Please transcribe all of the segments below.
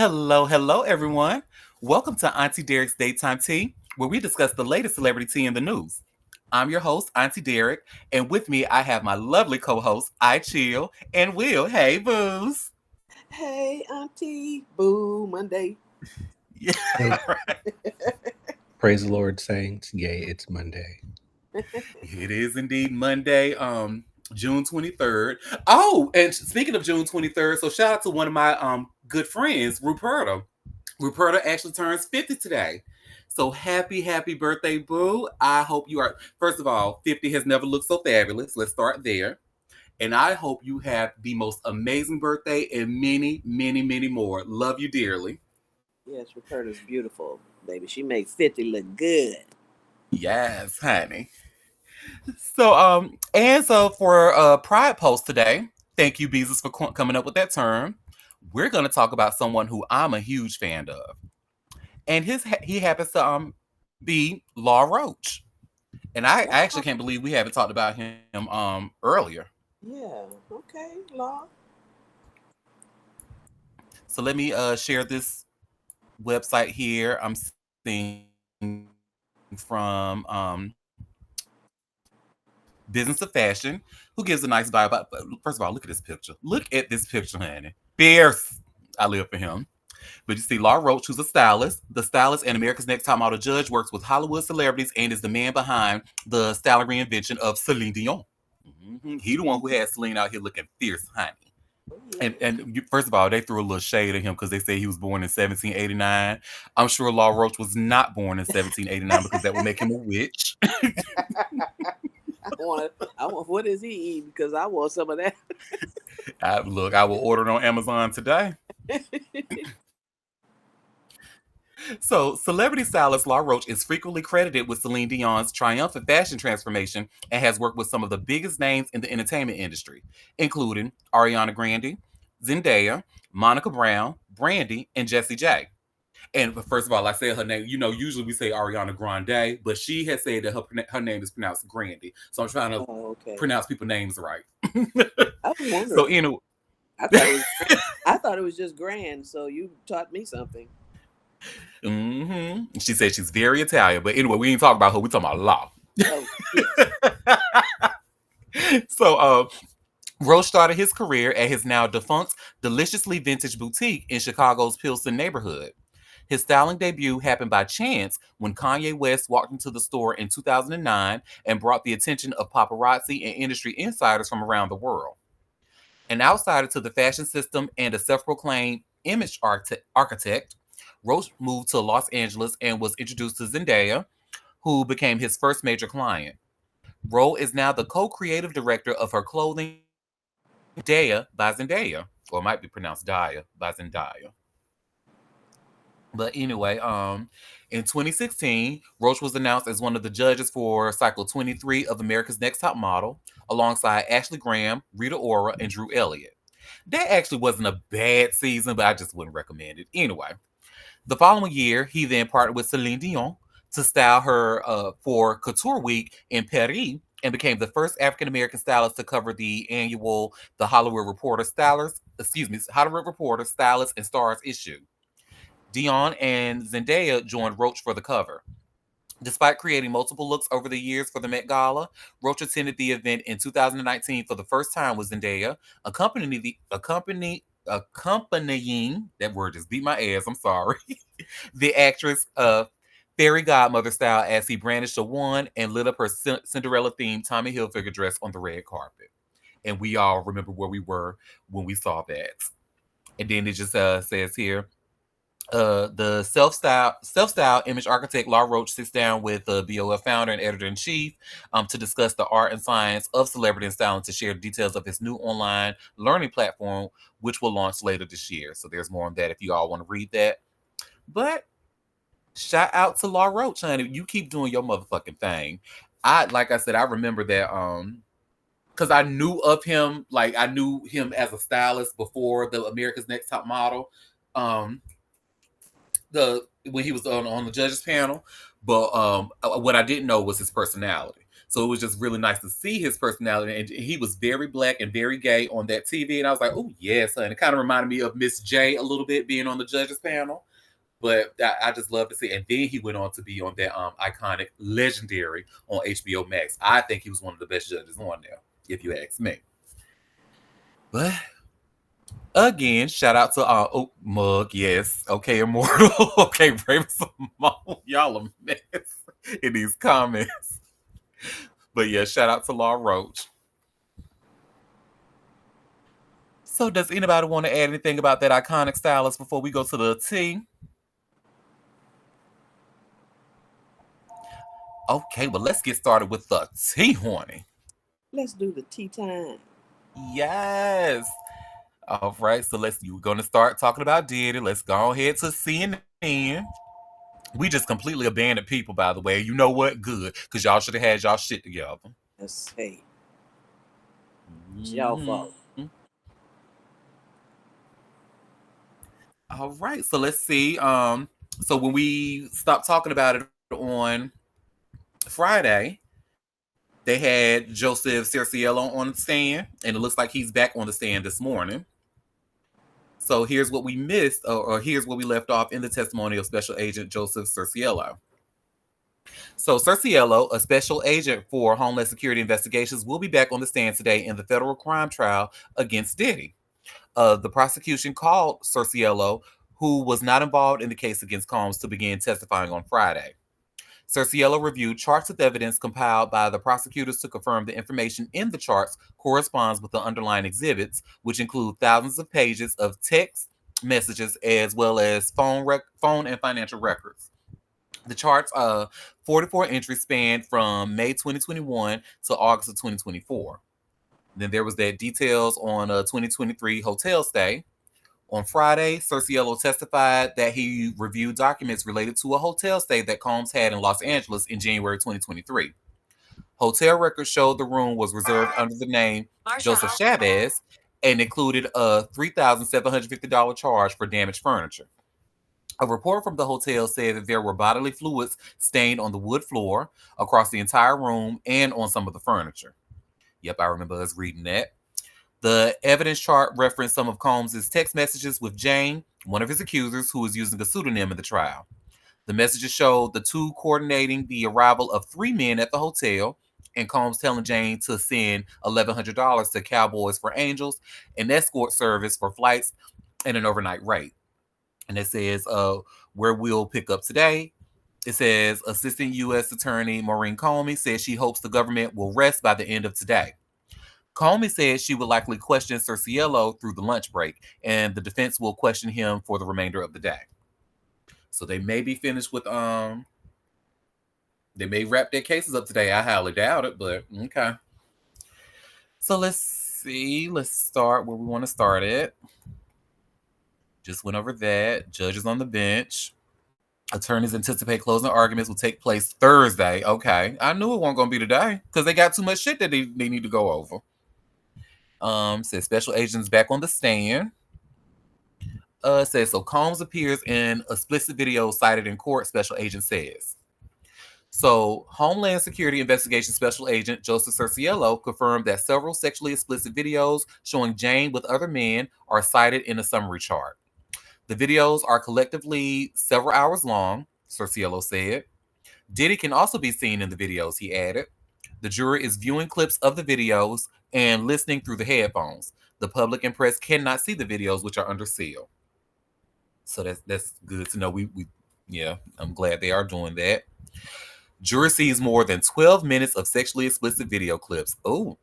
Hello, hello, everyone. Welcome to Auntie Derek's Daytime Tea, where we discuss the latest celebrity tea in the news. I'm your host, Auntie Derek, and with me I have my lovely co-host, I Chill, and Will. Hey, booze. Hey, Auntie. Boo, Monday. Yeah, Hey, right. praise the Lord, saints. Yay, it's Monday. It is indeed Monday, June 23rd. Oh, and speaking of June 23rd, so shout out to one of my good friends, Ruperta. Ruperta actually turns 50 today. So happy birthday, boo. I hope you are, first of all, 50 has never looked so fabulous. Let's start there. And I hope you have the most amazing birthday and many more. Love you dearly. Yes, Roberta's beautiful, baby. She makes 50 look good. Yes, honey. So for Pride Post today, thank you, Beezus, for coming up with that term. We're going to talk about someone who I'm a huge fan of. And he happens to be Law Roach. And I actually Law. can't believe we haven't talked about him earlier. Yeah, okay, Law. So let me share this website here. I'm seeing from Business of Fashion, who gives a nice vibe. But first of all, look at this picture. Look at this picture, honey. Fierce. I live for him. But you see Law Roach, who's a stylist. The stylist and America's Next Top Model judge works with Hollywood celebrities and is the man behind the styling reinvention of Celine Dion. He the one who had Celine out here looking fierce, honey. Oh, And first of all, they threw a little shade at him because they say he was born in 1789. I'm sure Law Roach was not born in 1789 because that would make him a witch. what does he eat? Because I want some of that. Look, I will order it on Amazon today. So, celebrity stylist Law Roach is frequently credited with Celine Dion's triumphant fashion transformation and has worked with some of the biggest names in the entertainment industry, including Ariana Grande, Zendaya, Monica Brown, Brandy, and Jessie J. And first of all, I said her name. You know, usually we say Ariana Grande, but she has said that her name is pronounced Grandy. So I'm trying to Oh, okay. pronounce people's names right. I was So, wondering. anyway. I thought it was. I thought it was just grand. So you taught me something. She said she's very Italian, but anyway, we ain't talking about her. We talking about Law. Oh shit. So, Roche started his career at his now defunct Deliciously Vintage Boutique in Chicago's Pilsen neighborhood. His styling debut happened by chance when Kanye West walked into the store in 2009 and brought the attention of paparazzi and industry insiders from around the world. An outsider to the fashion system and a self proclaimed image architect, Roche moved to Los Angeles and was introduced to Zendaya, who became his first major client. Rowe is now the co creative director of her clothing Daya by Zendaya, or it might be pronounced Daya by Zendaya. But anyway, in 2016, Roach was announced as one of the judges for Cycle 23 of America's Next Top Model, alongside Ashley Graham, Rita Ora, and Drew Elliott. That actually wasn't a bad season, but I just wouldn't recommend it. Anyway, the following year, he then partnered with Celine Dion to style her for Couture Week in Paris and became the first African American stylist to cover the annual The Hollywood Reporter Stylist and Stars issue. Dion and Zendaya joined Roach for the cover. Despite creating multiple looks over the years for the Met Gala, Roach attended the event in 2019 for the first time with Zendaya, accompanying that word just beat my ass. I'm sorry. The actress fairy godmother style as he brandished a wand and lit up her Cinderella themed Tommy Hilfiger dress on the red carpet. And we all remember where we were when we saw that. And then it just says here, the self style image architect Law Roach sits down with the BOF founder and editor in chief to discuss the art and science of celebrity and styling to share details of his new online learning platform, which will launch later this year. So there's more on that if you all want to read that. But shout out to Law Roach, honey. You keep doing your motherfucking thing. Like I said, I remember that because I knew of him, like I knew him as a stylist before the America's Next Top Model. Um, the when he was on the judges panel, but what I didn't know was his personality. So it was just really nice to see his personality. And he was very black and very gay on that TV. And I was like, oh, yes, honey. It kind of reminded me of Miss J a little bit being on the judges panel. But I just love to see. And then he went on to be on that iconic Legendary on HBO Max. I think he was one of the best judges on there, if you ask me. But again, shout out to Mug, yes. Okay, Immortal. Okay, Raven Simone. Y'all a mess in these comments. But yeah, shout out to Law Roach. So does anybody want to add anything about that iconic stylist before we go to the tea? Okay, well let's get started with the tea, horny. Let's do the tea time. Yes. All right, so you're gonna start talking about Diddy. Let's go ahead to CNN. We just completely abandoned people, by the way. You know what? Good, because y'all should have had y'all shit together. Let's say it's y'all fault. All right, so let's see. So when we stopped talking about it on Friday, they had Joseph Cerciello on the stand, and it looks like he's back on the stand this morning. So here's what we missed, or here's where we left off in the testimony of Special Agent Joseph Cerciello. So Cerciello, a special agent for Homeland Security investigations, will be back on the stand today in the federal crime trial against Diddy. The prosecution called Cerciello, who was not involved in the case against Combs, to begin testifying on Friday. Cerciello reviewed charts of evidence compiled by the prosecutors to confirm the information in the charts corresponds with the underlying exhibits, which include thousands of pages of text messages as well as phone and financial records. The charts, 44 entries spanned from May 2021 to August of 2024. Then there was that details on a 2023 hotel stay. On Friday, Cerciello testified that he reviewed documents related to a hotel stay that Combs had in Los Angeles in January 2023. Hotel records showed the room was reserved under the name Joseph Chavez and included a $3,750 charge for damaged furniture. A report from the hotel said that there were bodily fluids stained on the wood floor, across the entire room, and on some of the furniture. Yep, I remember us reading that. The evidence chart referenced some of Combs' text messages with Jane, one of his accusers, who was using a pseudonym in the trial. The messages showed the two coordinating the arrival of 3 men at the hotel, and Combs telling Jane to send $1,100 to Cowboys for Angels, an escort service for flights, and an overnight rate. And it says, where we'll pick up today. It says, Assistant U.S. Attorney Maureen Comey says she hopes the government will rest by the end of today. Comey said she would likely question Cerciello through the lunch break, and the defense will question him for the remainder of the day. So they may be finished with they may wrap their cases up today. I highly doubt it, but okay. So let's see. Let's start where we want to start it. Just went over that. Judges on the bench. Attorneys anticipate closing arguments will take place Thursday. Okay. I knew it wasn't going to be today because they got too much shit that they need to go over. Says special agents back on the stand. Says so Combs appears in explicit video cited in court, special agent says. So Homeland Security Investigation Special Agent Joseph Cerciello confirmed that several sexually explicit videos showing Jane with other men are cited in a summary chart. The videos are collectively several hours long, Cerciello said. Diddy can also be seen in the videos, he added. The jury is viewing clips of the videos and listening through the headphones. The public and press cannot see the videos, which are under seal. So that's good to know. Yeah, I'm glad they are doing that. Jury sees more than 12 minutes of sexually explicit video clips. Oh,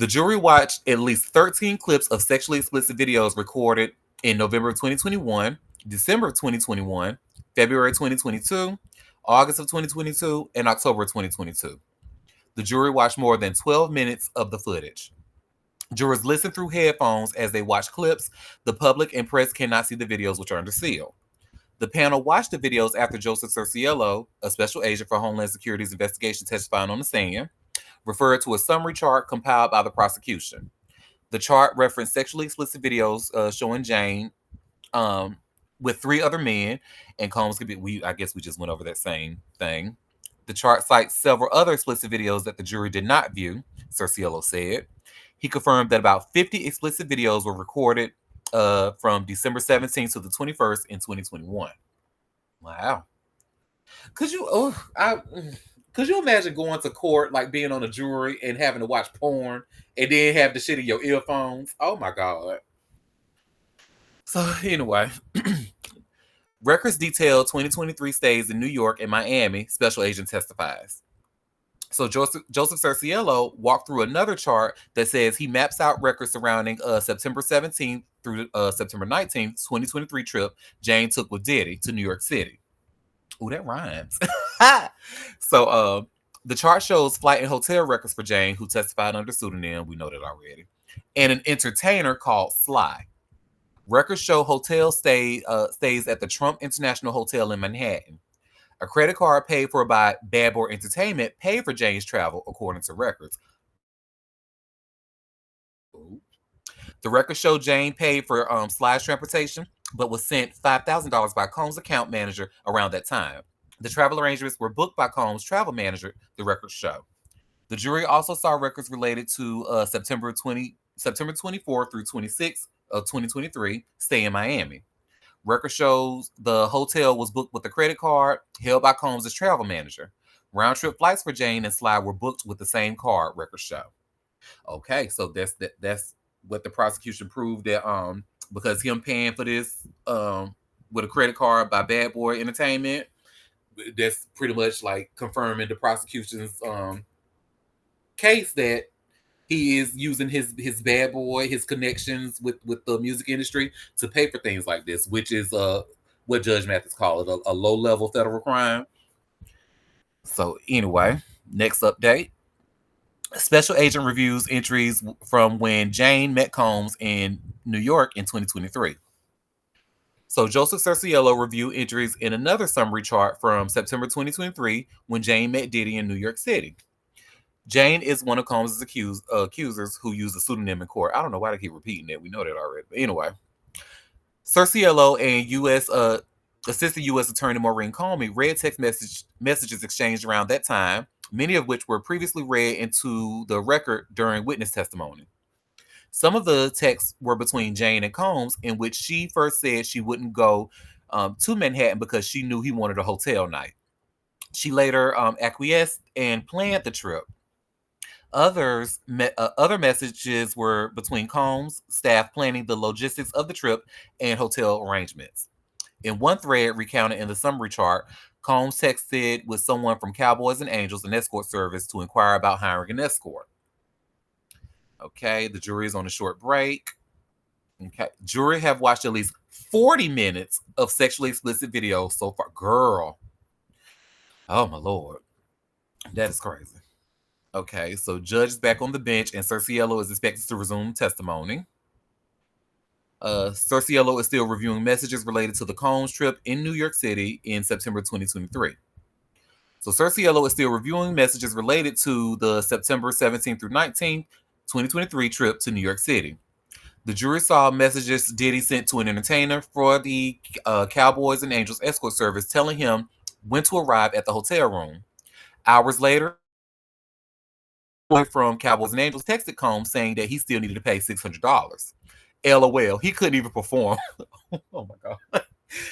The jury watched at least 13 clips of sexually explicit videos recorded in November 2021, December 2021, February 2022, August of 2022, and October 2022. The jury watched more than 12 minutes of the footage. Jurors listen through headphones as they watch clips. The public and press cannot see the videos, which are under seal. The panel watched the videos after Joseph Cerciello, a special agent for Homeland Security's investigation testifying on the stand, referred to a summary chart compiled by the prosecution. The chart referenced sexually explicit videos showing Jane with 3 other men, and Combs could be. I guess we just went over that same thing. The chart cites several other explicit videos that the jury did not view, Cerciello said. He confirmed that about 50 explicit videos were recorded from December 17th to the 21st in 2021. Wow. Could you could you imagine going to court, like being on a jury and having to watch porn and then have the shit in your earphones? Oh my god. So anyway, records detail 2023 stays in New York and Miami, special agent testifies. So Joseph Cerciello walked through another chart that says he maps out records surrounding September 17th through September 19th, 2023 trip Jane took with Diddy to New York City. Ooh, that rhymes. So the chart shows flight and hotel records for Jane, who testified under pseudonym. We know that already. And an entertainer called Sly. Records show hotel stays at the Trump International Hotel in Manhattan. A credit card paid for by Bad Boy Entertainment paid for Jane's travel, according to records. The records show Jane paid for Sly's transportation, but was sent $5,000 by Combs' account manager around that time. The travel arrangements were booked by Combs' travel manager, the records show. The jury also saw records related to September 24 through 26 of 2023 stay in Miami. Record shows the hotel was booked with a credit card held by Combs' travel manager. Round trip flights for Jane and Sly were booked with the same card, records show. Okay, so that's what the prosecution proved, that because him paying for this with a credit card by Bad Boy Entertainment, that's pretty much like confirming the prosecution's case that he is using his bad boy, his connections with the music industry to pay for things like this, which is what Judge Mathis called it, a low level federal crime. So anyway, next update. Special agent reviews entries from when Jane met Combs in New York in 2023. So Joseph Cerciello reviewed entries in another summary chart from September 2023 when Jane met Diddy in New York City. Jane is one of Combs' accusers who used a pseudonym in court. I don't know why they keep repeating that. We know that already. But anyway, Cerciello and Assistant U.S. Attorney Maureen Comey read text messages exchanged around that time, many of which were previously read into the record during witness testimony. Some of the texts were between Jane and Combs, in which she first said she wouldn't go to Manhattan because she knew he wanted a hotel night. She later acquiesced and planned the trip. Other messages were between Combs, staff planning the logistics of the trip, and hotel arrangements. In one thread recounted in the summary chart, Combs texted with someone from Cowboys and Angels, an escort service, to inquire about hiring an escort. Okay, the jury is on a short break. Okay, jury have watched at least 40 minutes of sexually explicit videos so far. Girl. Oh my Lord. That is crazy. Okay, so judge is back on the bench and Cerciello is expected to resume testimony. Cerciello is still reviewing messages related to the Combs trip in New York City in September 2023. So Cerciello is still reviewing messages related to the September 17th through 19th, 2023 trip to New York City. The jury saw messages Diddy sent to an entertainer for the Cowboys and Angels escort service telling him when to arrive at the hotel room. Hours later, from Cowboys and Angels texted Combs saying that he still needed to pay $600. LOL, he couldn't even perform. Oh my God.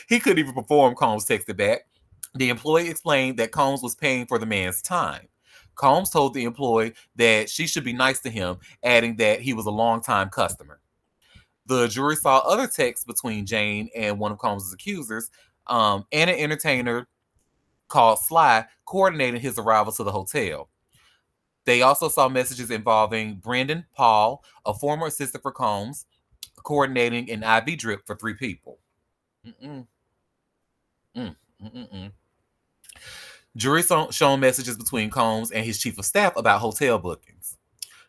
He couldn't even perform, Combs texted back. The employee explained that Combs was paying for the man's time. Combs told the employee that she should be nice to him, adding that he was a longtime customer. The jury saw other texts between Jane and one of Combs' accusers, and an entertainer called Sly coordinating his arrival to the hotel. They also saw messages involving Brendan Paul, a former assistant for Combs, coordinating an IV drip for 3 people. Jury shown messages between Combs and his chief of staff about hotel bookings.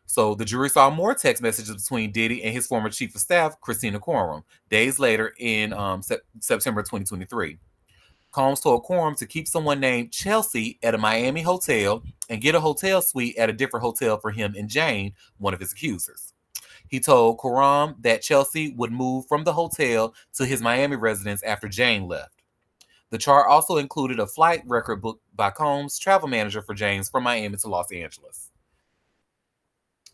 So the jury saw more text messages between Diddy and his former chief of staff, Christina Quorum, days later in September 2023. Combs told Quorum to keep someone named Chelsea at a Miami hotel and get a hotel suite at a different hotel for him and Jane, one of his accusers. He told Quorum that Chelsea would move from the hotel to his Miami residence after Jane left. The chart also included a flight record booked by Combs' travel manager for James from Miami to Los Angeles.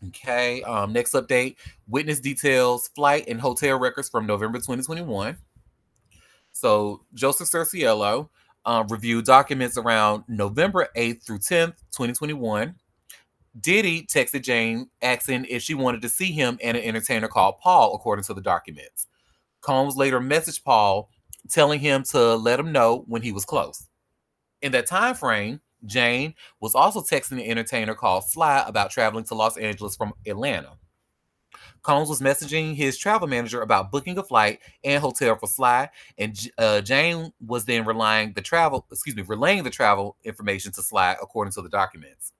Okay, next update, witness details flight and hotel records from November 2021. So Joseph Cerciello reviewed documents around November 8th through 10th, 2021. Diddy texted Jane asking if she wanted to see him and an entertainer called Paul, according to the documents. Combs later messaged Paul, telling him to let him know when he was close. In that time frame, Jane was also texting the entertainer called Sly about traveling to Los Angeles from Atlanta. Combs was messaging his travel manager about booking a flight and hotel for Sly, and Jane was then relaying the travel information to Sly, according to the documents.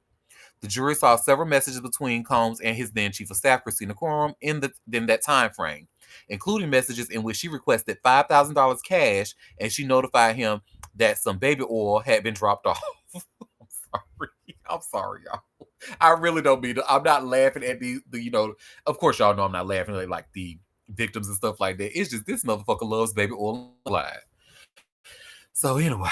The jury saw several messages between Combs and his then chief of staff, Christina Quorum, in that time frame, including messages in which she requested $5,000 cash and she notified him that some baby oil had been dropped off. I'm sorry. I'm sorry, y'all. I really don't mean to. I'm not laughing at of course, y'all know I'm not laughing at like the victims and stuff like that. It's just this motherfucker loves baby oil live. So, anyway,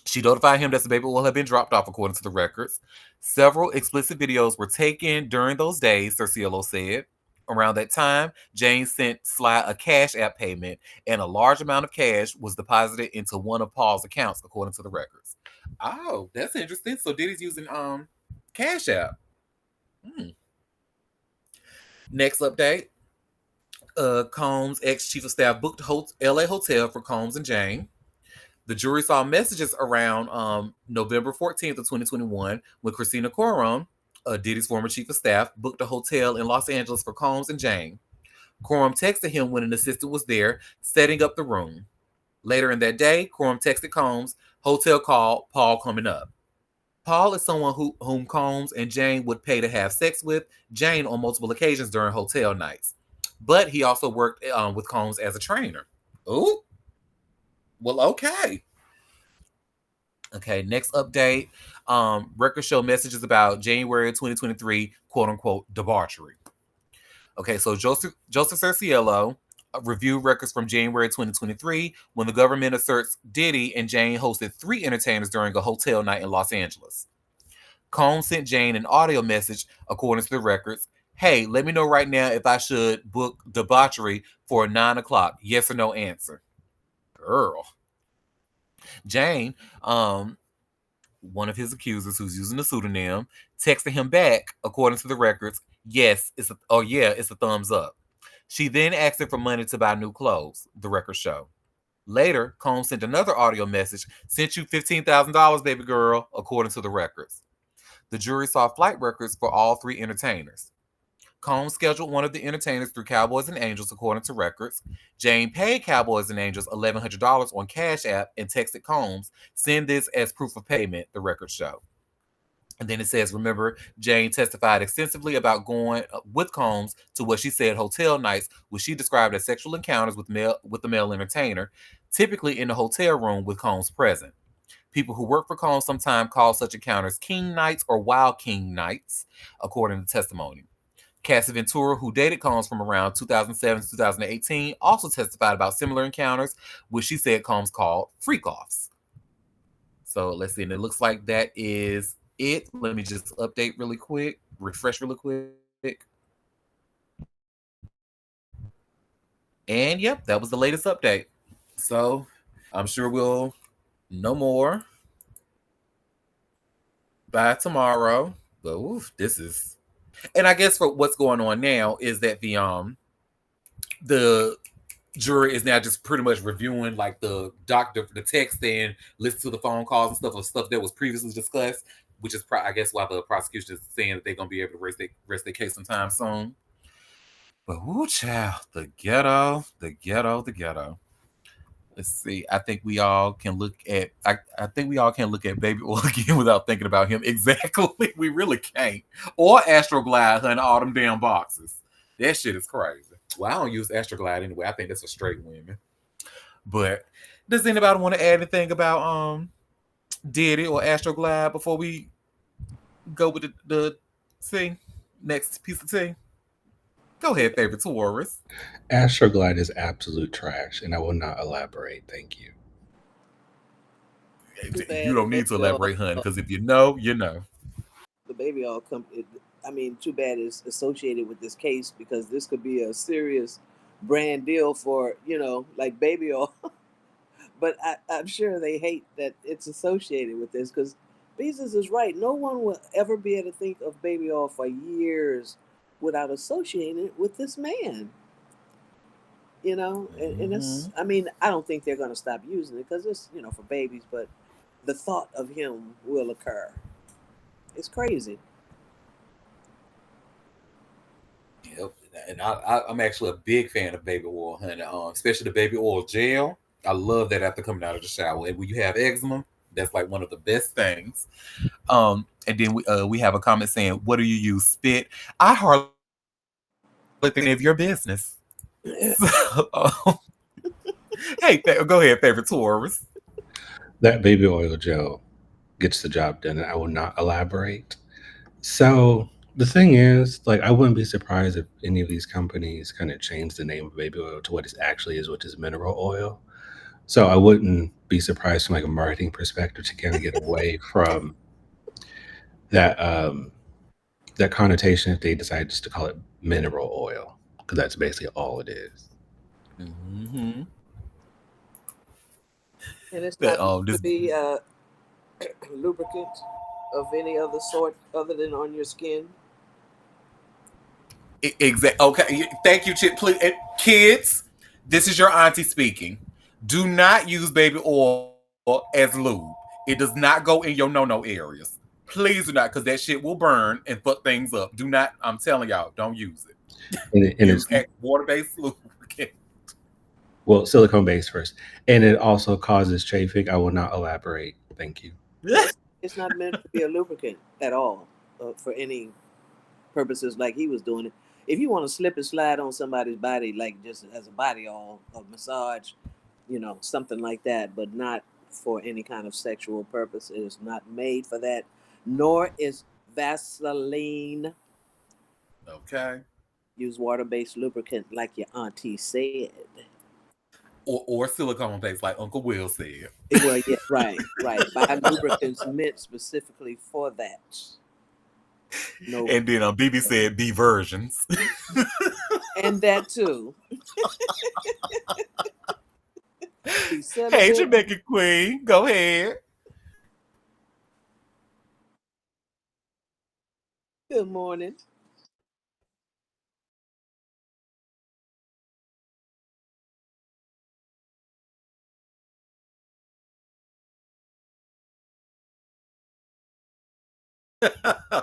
she notified him that the baby oil had been dropped off, according to the records. Several explicit videos were taken during those days, Cerciello said. Around that time, Jane sent Sly a Cash App payment, and a large amount of cash was deposited into one of Paul's accounts, according to the records. Oh, that's interesting. So Diddy's using Cash App. Next update. Combs' ex-chief of staff booked LA hotel for Combs and Jane. The jury saw messages around November 14th of 2021 when Christina Quorum, Diddy's former chief of staff, booked a hotel in Los Angeles for Combs and Jane. Quorum texted him when an assistant was there, setting up the room. Later in that day, Quorum texted Combs, hotel call, Paul coming up. Paul is someone whom Combs and Jane would pay to have sex with Jane on multiple occasions during hotel nights. But he also worked with Combs as a trainer. Ooh. Well, okay. Okay, next update. Records show messages about January 2023, quote unquote, debauchery. Okay, so Joseph Cerciello reviewed records from January 2023 when the government asserts Diddy and Jane hosted 3 entertainers during a hotel night in Los Angeles. Combs sent Jane an audio message, according to the records. Hey, let me know right now if I should book debauchery for 9 o'clock. Yes or no answer. Girl. Jane, one of his accusers who's using a pseudonym, texted him back, according to the records, yes, it's a thumbs up. She then asked him for money to buy new clothes, the records show. Later, Combs sent another audio message, sent you $15,000, baby girl, according to the records. The jury saw flight records for all 3 entertainers. Combs scheduled one of the entertainers through Cowboys and Angels, according to records. Jane paid Cowboys and Angels $1,100 on Cash App and texted Combs, send this as proof of payment, the records show. And then it says, remember, Jane testified extensively about going with Combs to what she said hotel nights, which she described as sexual encounters with the male entertainer, typically in the hotel room with Combs present. People who work for Combs sometimes call such encounters king nights or wild king nights, according to testimony. Cassie Ventura, who dated Combs from around 2007 to 2018, also testified about similar encounters, which she said Combs called freak-offs. So let's see, and it looks like that is it. Let me just update really quick, refresh really quick. And yep, that was the latest update. So I'm sure we'll know more by tomorrow. But oof, this is, and I guess for what's going on now is that the jury is now just pretty much reviewing like the text and listen to the phone calls and stuff of stuff that was previously discussed, which is I guess why the prosecution is saying that they're gonna be able to rest their case sometime soon. But whoo, child, the ghetto. Let's see. I think we all can look at. I think we all can look at Baby Oil again without thinking about him. Exactly, we really can't. Or Astroglide, honey, all them damn boxes. That shit is crazy. Well, I don't use Astroglide anyway. I think that's for straight women. But does anybody want to add anything about Diddy or Astroglide before we go with the next piece of tea? Go ahead, favorite Taurus. Astroglide is absolute trash, and I will not elaborate. Thank you. Too You bad the don't baby need to oil. elaborate, hun, because if you know, you know. The baby oil company. I mean, too bad it's associated with this case because this could be a serious brand deal for like baby oil. But I'm sure they hate that it's associated with this because Beezus is right. No one will ever be able to think of baby oil for years without associating it with this man. And it's. Hmm. I mean, I don't think they're going to stop using it because it's for babies, but the thought of him will occur. It's crazy. Yep. And I'm actually a big fan of baby oil, honey. Especially the baby oil gel. I love that after coming out of the shower. And when you have eczema, that's like one of the best things. And then we have a comment saying, "What do you use? Spit?" I hardly think any of your business. So, hey, go ahead, favorite tourist. That baby oil gel gets the job done, and I will not elaborate. So the thing is, like, I wouldn't be surprised if any of these companies kind of change the name of baby oil to what it actually is, which is mineral oil. So I wouldn't be surprised from like a marketing perspective to kind of get away from that that connotation if they decide just to call it mineral oil, because that's basically all it is. Hmm. And it's That not meant to this be lubricant of any other sort other than on your skin. exact. Okay, thank you, Chip. Please, kids, this is your auntie speaking. Do not use baby oil as lube. It does not go in your no areas. Please do not, because that shit will burn and fuck things up. Do not. I'm telling y'all, don't use it. And Use it's, water-based lubricant. well, silicone based first, and it also causes chafing. I will not elaborate. Thank you. Yeah, it's not meant to be a lubricant at all for any purposes like he was doing it. If you want to slip and slide on somebody's body, like just as a body oil, a massage, something like that, but not for any kind of sexual purpose. It is not made for that, nor is Vaseline. Okay. Use water based lubricant, like your auntie said. Or silicone based, like Uncle Will said. Well, yeah, right, right. Buy lubricants meant specifically for that. No, And then BB said B versions. and that too. Be Hey, celibate. Jamaican Queen, go ahead. Good morning.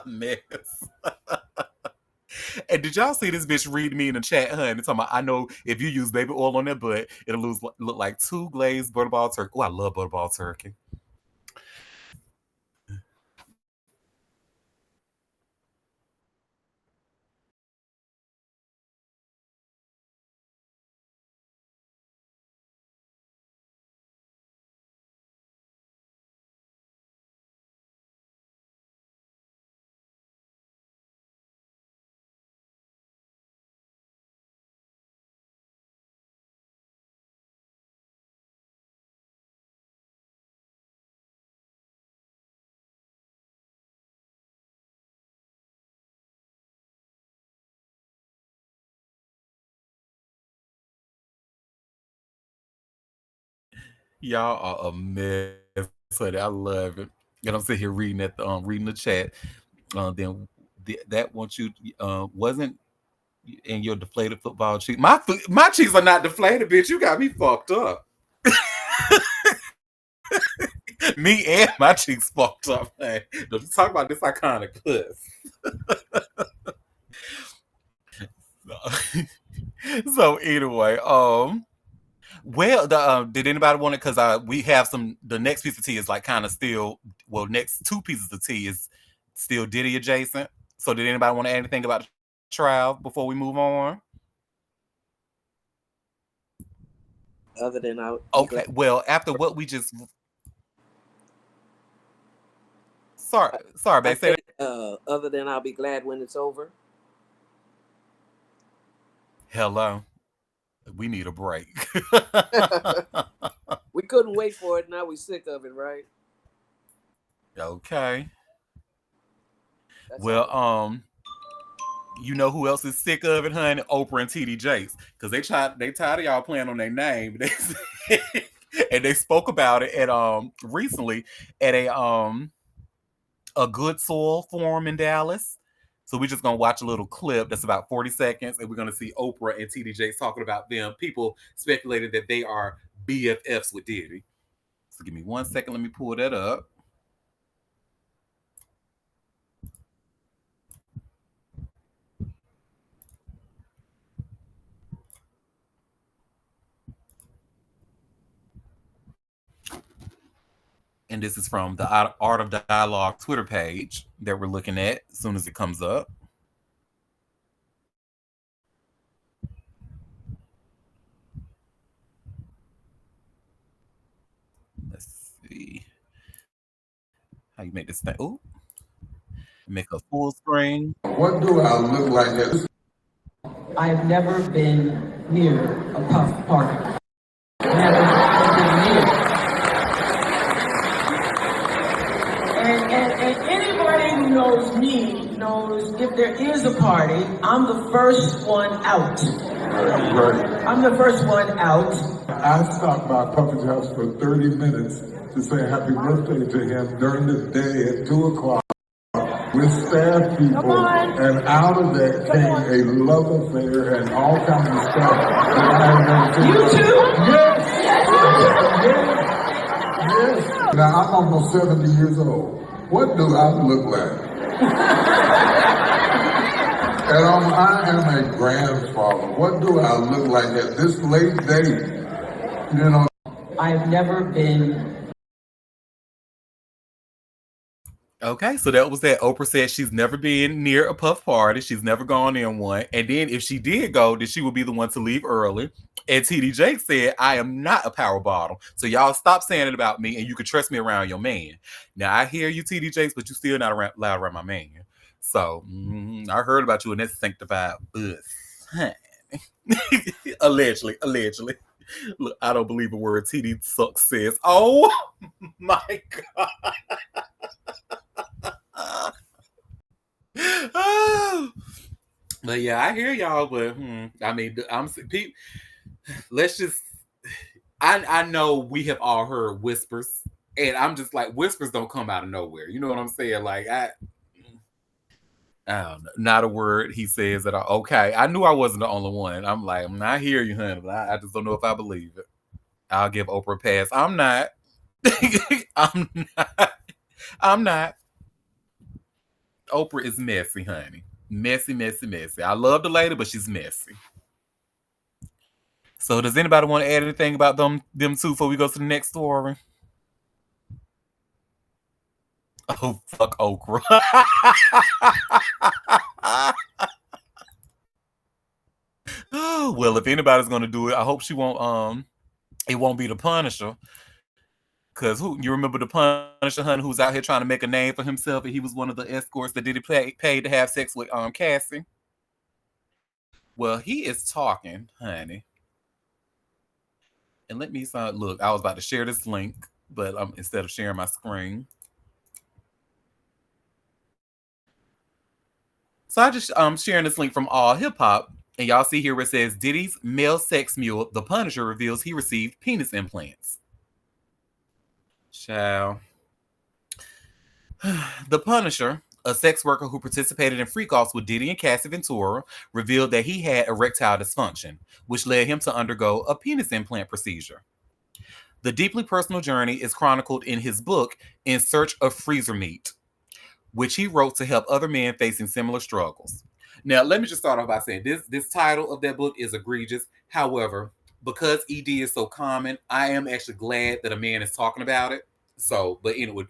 Mess. And did y'all see this bitch read me in the chat, honey? Talking about, I know if you use baby oil on that butt, it'll look like two glazed butterball turkey. Oh, I love butterball turkey. Y'all are a mess, honey. I love it. And I'm sitting here reading reading the chat. Then that once you wasn't in your deflated football cheeks. My cheeks are not deflated, bitch. You got me fucked up. Me and my cheeks fucked up, man. Don't talk about this iconic puss. So, so anyway, well, did anybody want it? Because we have some. The next piece of tea is like kind of still. Well, next two pieces of tea is still Diddy adjacent. So, did anybody want to add anything about the trial before we move on? Other than I'll be Okay. glad. Well, after what we just. Sorry, I babe. Say said, that. other than I'll be glad when it's over. Hello. We need a break. We couldn't wait for it. Now we sick of it, right? Okay. That's Well, all. you know who else is sick of it, honey? Oprah and TD Jakes, because they tired of y'all playing on their name. And they spoke about it at recently at a Good Soil forum in Dallas. So we're just gonna watch a little clip that's about 40 seconds, and we're gonna see Oprah and TD Jakes talking about them. People speculated that they are BFFs with Diddy. So give me 1 second. Let me pull that up. And this is from the Art of Dialogue Twitter page that we're looking at as soon as it comes up. Let's see how you make this thing. Oh, make a full screen. What do I look like at? I've never been near a puff party. Never been near. And anybody who knows me knows if there is a party, I'm the first one out. Right. I'm the first one out. I stopped by Puppet's house for 30 minutes to say happy birthday to him during the day at 2 o'clock. With staff people, and out of that came a love affair and all kinds of stuff that I have never seen. You too? Yes. Yes. Now I'm almost 70 years old. What do I look like? And I am a grandfather. What do I look like at this late date? You know, I've never been. Okay, so that was that. Oprah said she's never been near a puff party. She's never gone in one. And then if she did go, then she would be the one to leave early. And TD Jakes said, I am not a power bottle. So y'all stop saying it about me and you can trust me around your man. Now, I hear you, TD Jakes, but you still not allowed around my man. So, I heard about you in that sanctified bus. Allegedly. Look, I don't believe a word TD sucks says. Oh, my God. But yeah, I hear y'all. But I mean, let's just. I know we have all heard whispers, and I'm just like whispers don't come out of nowhere. You know what I'm saying? Like I don't know, not a word he says at all. Okay, I knew I wasn't the only one. I'm like, I hear you, honey, but I just don't know if I believe it. I'll give Oprah a pass. I'm not. I'm not. I'm not. Oprah is messy, honey. Messy, messy, messy. I love the lady, but she's messy. So, does anybody want to add anything about them two before we go to the next story? Oh, fuck okra. Oh, well, if anybody's gonna do it, I hope she won't. It won't be the Punisher. Cause who you remember the Punisher, honey, who was out here trying to make a name for himself, and he was one of the escorts that did he paid to have sex with Cassie. Well, he is talking, honey. And let me look. I was about to share this link, but instead of sharing my screen, so I just sharing this link from All Hip Hop, and y'all see here where it says Diddy's male sex mule, the Punisher, reveals he received penis implants. Child. The Punisher, a sex worker who participated in freak-offs with Diddy and Cassie Ventura, revealed that he had erectile dysfunction, which led him to undergo a penis implant procedure. The deeply personal journey is chronicled in his book, In Search of Freezer Meat, which he wrote to help other men facing similar struggles. Now, let me just start off by saying this title of that book is egregious. However, because ED is so common, I am actually glad that a man is talking about it. So, but anyway,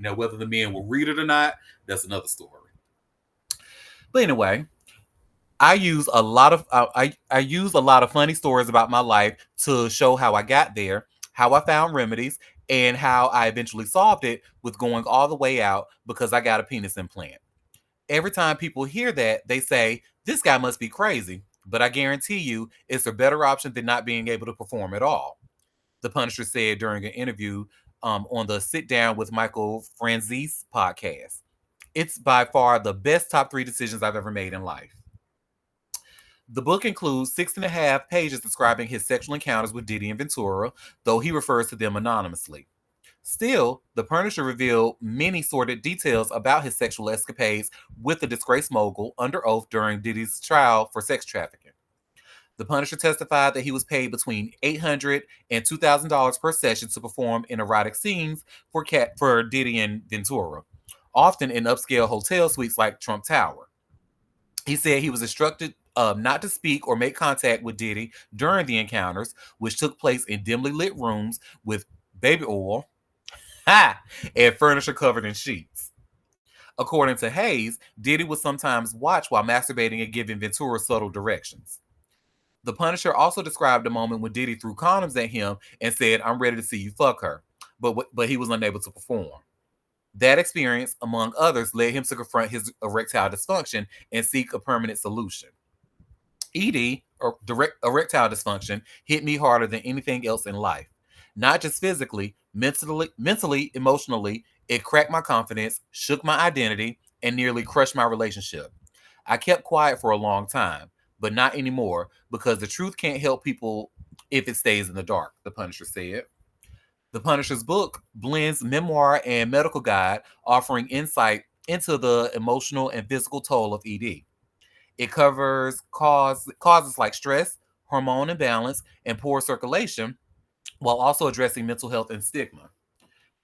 now whether the men will read it or not, that's another story. But anyway, I use a lot of I use a lot of funny stories about my life to show how I got there, how I found remedies, and how I eventually solved it with going all the way out because I got a penis implant. Every time people hear that, they say, this guy must be crazy. But I guarantee you, it's a better option than not being able to perform at all. The Punisher said during an interview on the Sit Down with Michael Franzese podcast. It's by far the best top three decisions I've ever made in life. The book includes 6.5 pages describing his sexual encounters with Diddy and Ventura, though he refers to them anonymously. Still, the Punisher revealed many sordid details about his sexual escapades with the disgraced mogul under oath during Diddy's trial for sex trafficking. The Punisher testified that he was paid between $800 and $2,000 per session to perform in erotic scenes for Diddy and Ventura, often in upscale hotel suites like Trump Tower. He said he was instructed not to speak or make contact with Diddy during the encounters, which took place in dimly lit rooms with baby oil and furniture covered in sheets. According to Hayes, Diddy would sometimes watch while masturbating and giving Ventura subtle directions. The Punisher also described a moment when Diddy threw condoms at him and said, "I'm ready to see you fuck her," but he was unable to perform. That experience, among others, led him to confront his erectile dysfunction and seek a permanent solution. ED, or direct erectile dysfunction, hit me harder than anything else in life. Not just physically, mentally, emotionally, it cracked my confidence, shook my identity, and nearly crushed my relationship. I kept quiet for a long time, but not anymore because the truth can't help people if it stays in the dark, the Punisher said. The Punisher's book blends memoir and medical guide, offering insight into the emotional and physical toll of ED. It covers causes like stress, hormone imbalance, and poor circulation, while also addressing mental health and stigma.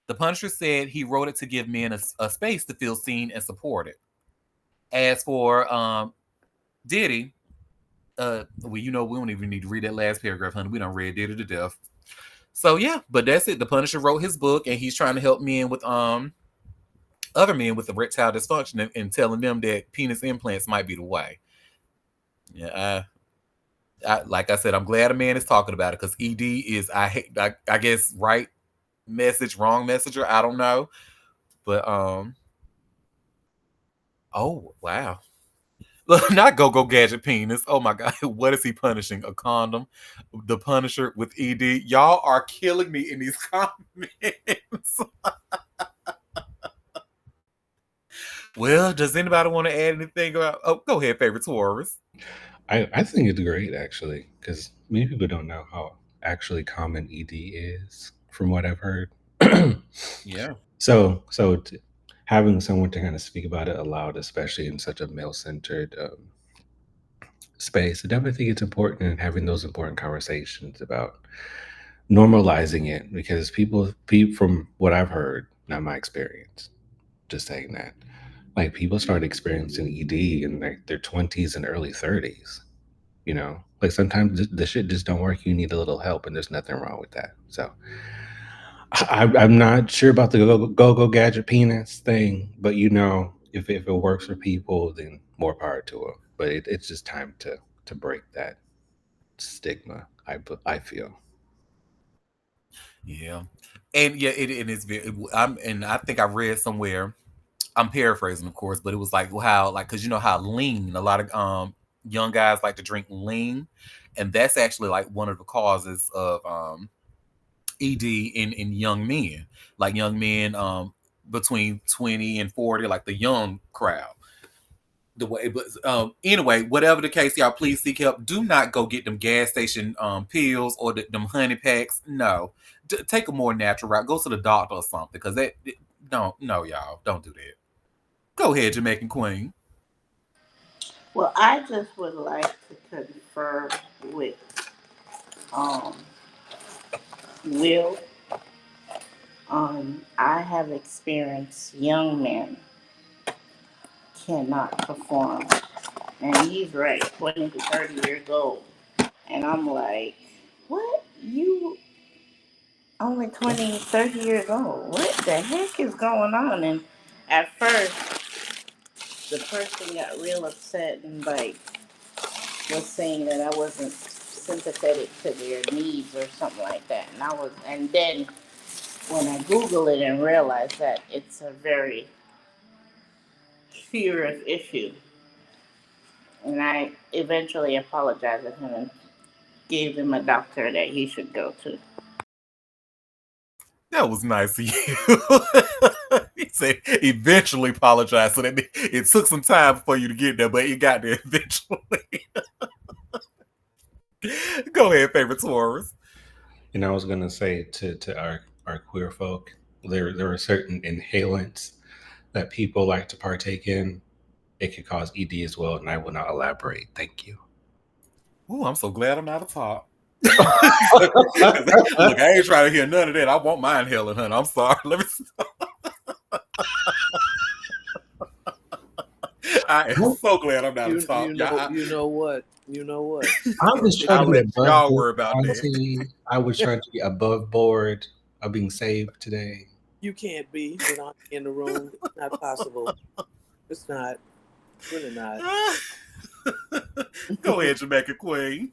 The Punisher said he wrote it to give men a space to feel seen and supported. As for Diddy, well, we don't even need to read that last paragraph, honey. We don't read Diddy to death. So yeah, but that's it. The Punisher wrote his book, and he's trying to help men with other men with erectile dysfunction and telling them that penis implants might be the way. Yeah, like I said, I'm glad a man is talking about it because ED is I guess right message, wrong messenger. I don't know, but oh wow. Look, not go gadget penis. Oh my god, what is he punishing? A condom? The Punisher with ED. Y'all are killing me in these comments. Well, does anybody want to add anything about? Oh, go ahead, favorite Taurus. I think it's great actually, because many people don't know how actually common ED is, from what I've heard. Yeah. So having someone to kind of speak about it aloud, especially in such a male-centered space, I definitely think it's important in having those important conversations about normalizing it, because people from what I've heard, not my experience, just saying that, like people start experiencing ED in like their 20s and early 30s. Like sometimes the shit just don't work. You need a little help, and there's nothing wrong with that. So I'm not sure about the go gadget penis thing, but if it works for people, then more power to them. But it's just time to break that stigma. I feel. Yeah. And yeah, it is very. And I think I read somewhere. I'm paraphrasing, of course, but it was like how, like, because you know how lean a lot of young guys like to drink lean, and that's actually like one of the causes of ED in young men, like young men between 20 and 40, like the young crowd. The way, but anyway, whatever the case, y'all, please seek help. Do not go get them gas station pills or them honey packs. No, take a more natural route. Go to the doctor or something, because don't, no, y'all, don't do that. Go ahead, Jamaican Queen. Well, I just would like to confer with um, Will. I have experienced young men cannot perform, and he's right, 20 to 30 years old, and I'm like, what? You only 20, 30 years old? What the heck is going on? And at first, the person got real upset and like was saying that I wasn't sympathetic to their needs or something like that. And then when I Google it and realize that it's a very serious issue, and I eventually apologized to him and gave him a doctor that he should go to. That was nice of you. He said eventually apologize. So that it took some time for you to get there, but you got there eventually. Go ahead, favorite Taurus. And I was gonna say to our queer folk, there are certain inhalants that people like to partake in. It could cause ED as well, and I will not elaborate. Thank you. Ooh, I'm so glad I'm not a top. Look, I ain't trying to hear none of that. I want my inhaling, honey. I'm sorry. Let me. I am so glad I'm not a top. You Yeah, know you know what you know what I was it, trying to I'll be let above y'all board, worry about that. Auntie. I was trying to be above board of being saved today. you can't be with Auntie in the room. It's not possible. It's not. It's really not. Go ahead, Jamaica Queen.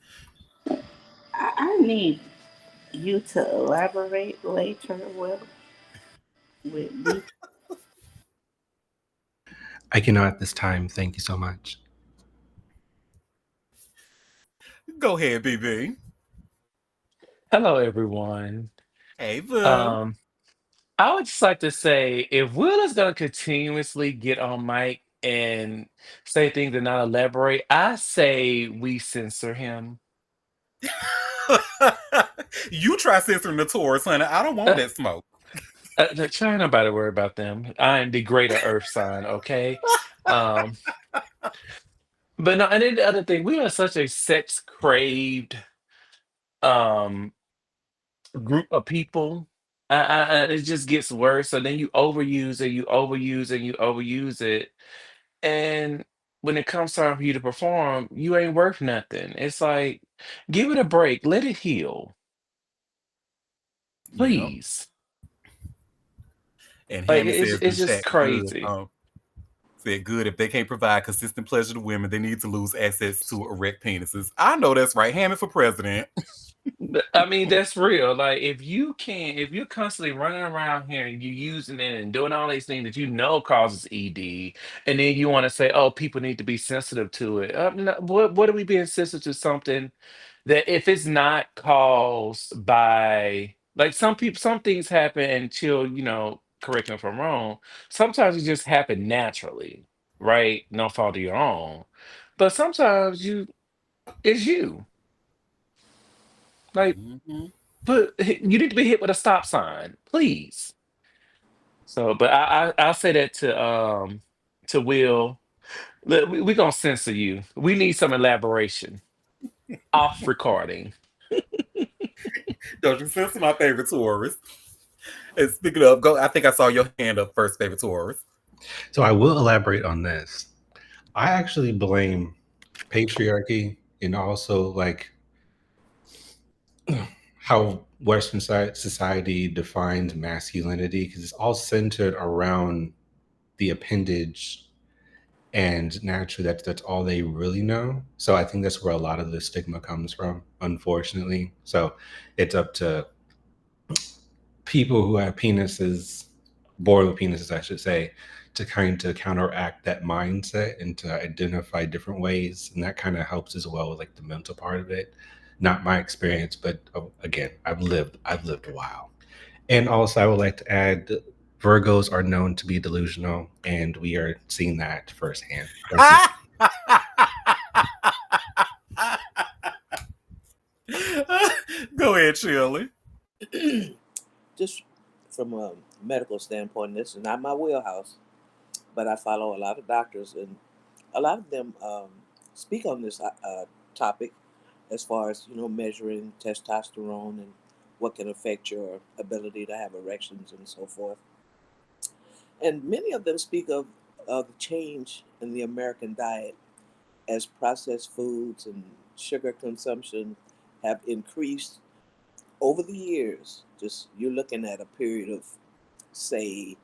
I need you to elaborate later. Well, with me. I cannot at this time. Thank you so much. Go ahead, BB. Hello, everyone. Hey, boo. Um, I would just like to say if Will is going to continuously get on mic and say things and not elaborate, I say we censor him. You try censoring the Taurus, honey. I don't want that smoke. Try nobody worry about them. I am the greater Earth sign, okay? Um, but no, and then the other thing, we are such a sex craved um group of people. It just gets worse. So then you overuse it, you overuse it, you overuse it. And when it comes time for you to perform, you ain't worth nothing. It's like, give it a break, let it heal, Yep. please. And Like Hammy says in it's the just chat, good. crazy. Said good. If they can't provide consistent pleasure to women, they need to lose access to erect penises. I know that's right. Hammy for president. I mean, that's real. Like, if you're constantly running around here and you using it and doing all these things that you know causes ED, and then you want to say, "Oh, people need to be sensitive to it." No, what are we being sensitive to something that if it's not caused by like some people, some things happen until correct me if I'm wrong. Sometimes it just happen naturally, right? No fault of your own, but sometimes it's you like. Hmm. But you need to be hit with a stop sign, please. So, but I'll say that to Will. Look, we gonna censor you. We need some elaboration off recording. Don't you censor my favorite Taurus? And speaking of, go. I think I saw your hand up first, favorite Taurus. So I will elaborate on this. I actually blame patriarchy and also like how Western society defines masculinity because it's all centered around the appendage, and naturally that's all they really know. So I think that's where a lot of the stigma comes from, unfortunately. So it's up to people who have penises, born with penises, I should say, to kind of counteract that mindset and to identify different ways, and that kind of helps as well with like the mental part of it. Not my experience, but again, I've lived a while. And also, I would like to add, Virgos are known to be delusional, and we are seeing that firsthand. Thank you. Go ahead, Shirley. Just from a medical standpoint, this is not my wheelhouse, but I follow a lot of doctors, and a lot of them speak on this topic as far as measuring testosterone and what can affect your ability to have erections and so forth. And many of them speak of the change in the American diet as processed foods and sugar consumption have increased over the years. Just you're looking at a period of, say,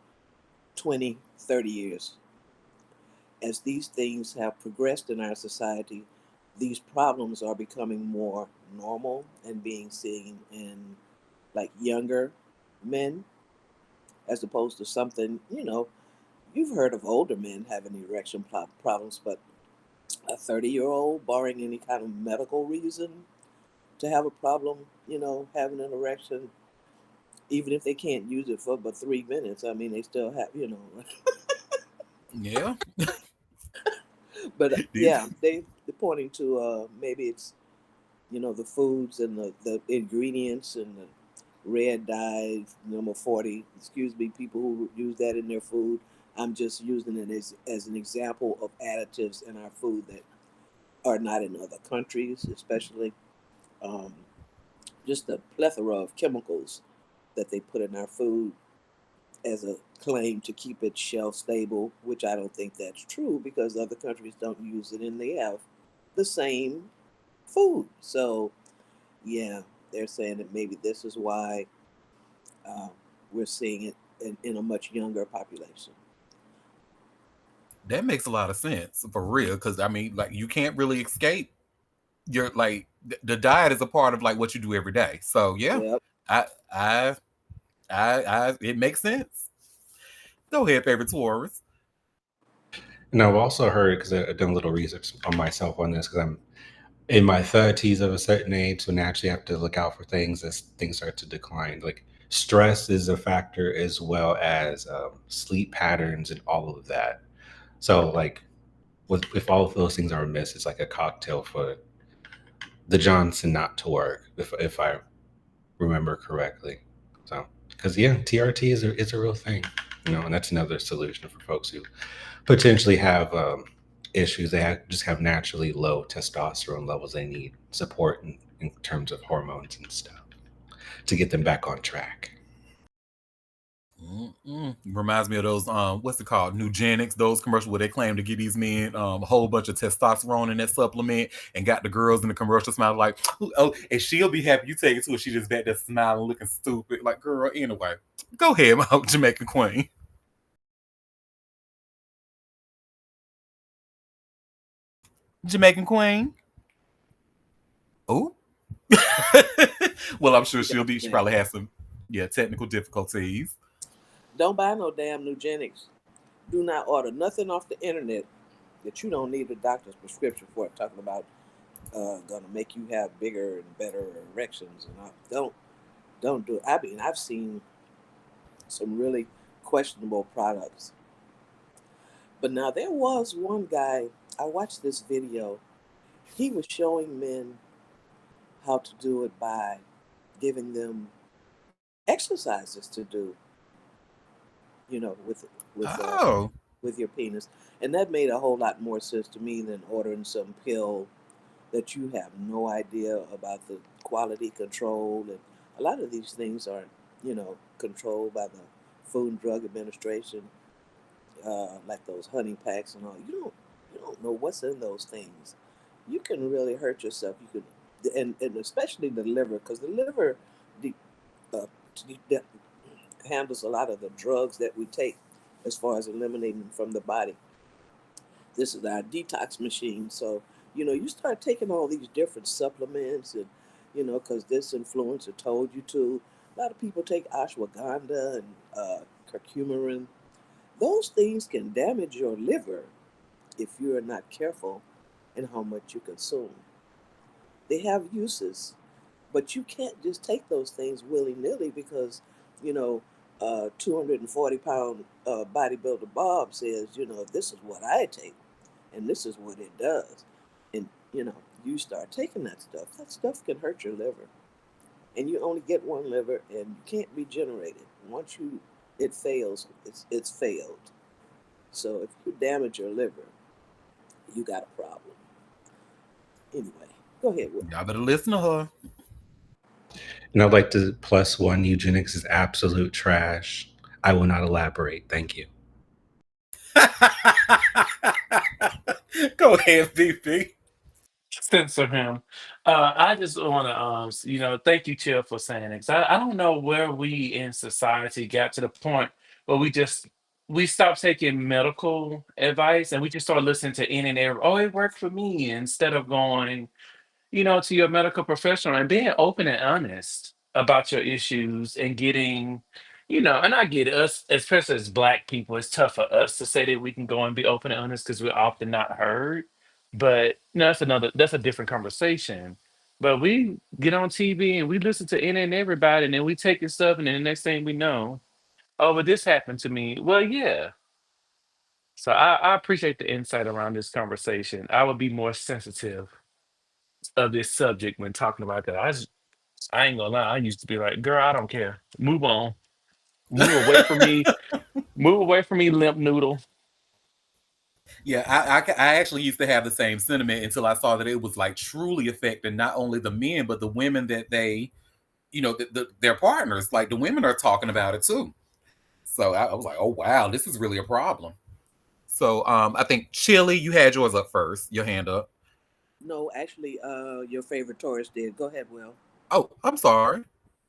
20, 30 years. As these things have progressed in our society, these problems are becoming more normal and being seen in like younger men as opposed to something, you've heard of older men having erection problems, but a 30-year-old, barring any kind of medical reason to have a problem, having an erection, even if they can't use it for but 3 minutes. I mean, they still have, Yeah. but These- yeah, they're pointing to maybe it's the foods and the ingredients and the red dye number 40. Excuse me, people who use that in their food. I'm just using it as an example of additives in our food that are not in other countries, especially um, just a plethora of chemicals that they put in our food as a claim to keep it shelf stable, which I don't think that's true because other countries don't use it and they have the same food. So, yeah, they're saying that maybe this is why uh, we're seeing it in a much younger population. that makes a lot of sense for real. Because I mean, like, you can't really escape. You're like the diet is a part of like what you do every day. So yeah, Yep. I, I, it makes sense. Go ahead, favorite Taurus. And I've also heard, because I've done a little research on myself on this, because I'm in my 30s of a certain age, so naturally I have to look out for things as things start to decline. Like stress is a factor, as well as sleep patterns and all of that. So, like, if all of those things are amiss, it's like a cocktail for the Johnson not to work, if I remember correctly. So, because yeah, TRT is a real thing, and that's another solution for folks who potentially have issues. Just have naturally low testosterone levels. They need support in terms of hormones and stuff to get them back on track. Mm-mm. Reminds me of those what's it called, Nugenics, those commercials where they claim to give these men a whole bunch of testosterone in that supplement, and got the girls in the commercial smiling like, oh, and she'll be happy you take it too. She just back there smiling, looking stupid, like, girl. Anyway, go ahead, my Jamaican queen. Jamaican queen. Oh, well, I'm sure She got she that. probably has some, yeah, technical difficulties. Don't buy no damn Nugenics. Do not order nothing off the internet that you don't need a doctor's prescription for. Talking about gonna make you have bigger and better erections, and don't do it. I mean, I've seen some really questionable products, but now there was one guy. I watched this video. He was showing men how to do it by giving them exercises to do, you know, with uh, Oh, with your penis, and that made a whole lot more sense to me than ordering some pill that you have no idea about the quality control. And a lot of these things aren't, controlled by the Food and Drug Administration, like those honey packs and all. You don't know what's in those things. You can really hurt yourself. You could, and especially the liver, because the liver de- uh, de- handles a lot of the drugs that we take as far as eliminating them from the body. This is our detox machine. So, you start taking all these different supplements and, because this influencer told you to. A lot of people take ashwagandha and curcumin. Those things can damage your liver if you are not careful in how much you consume. They have uses, but you can't just take those things willy nilly because, 240 pound bodybuilder Bob says, this is what I take and this is what it does. And, you start taking that stuff can hurt your liver. And you only get one liver and you can't regenerate it. Once it fails, it's failed. So if you damage your liver, you got a problem. Anyway, go ahead, Will. y'all better listen to her. And I'd like to plus one: eugenics is absolute trash. I will not elaborate. Thank you. Go ahead, VP. Censor him. I just want to, thank you, Chill, for saying it. 'Cause I don't know where we in society got to the point where we stopped taking medical advice and we just started listening to any and every. Oh, it worked for me instead of going, to your medical professional and being open and honest about your issues and getting, and I get us, especially as Black people, it's tough for us to say that we can go and be open and honest because we're often not heard. But that's a different conversation. But we get on TV and we listen to any and everybody, and then we taking stuff, and then the next thing we know, oh, but this happened to me. Well, yeah. So I appreciate the insight around this conversation. I would be more sensitive of this subject when talking about that. I ain't gonna lie. I used to be like, girl, I don't care. Move on. Move away from me. Move away from me, limp noodle. Yeah, I actually used to have the same sentiment until I saw that it was like truly affecting not only the men but the women that they, their partners. Like the women are talking about it too. So I was like, oh wow, this is really a problem. So I think Chili, you had yours up first, your hand up. No, actually, your favorite Taurus did. Go ahead, Will. Oh, I'm sorry.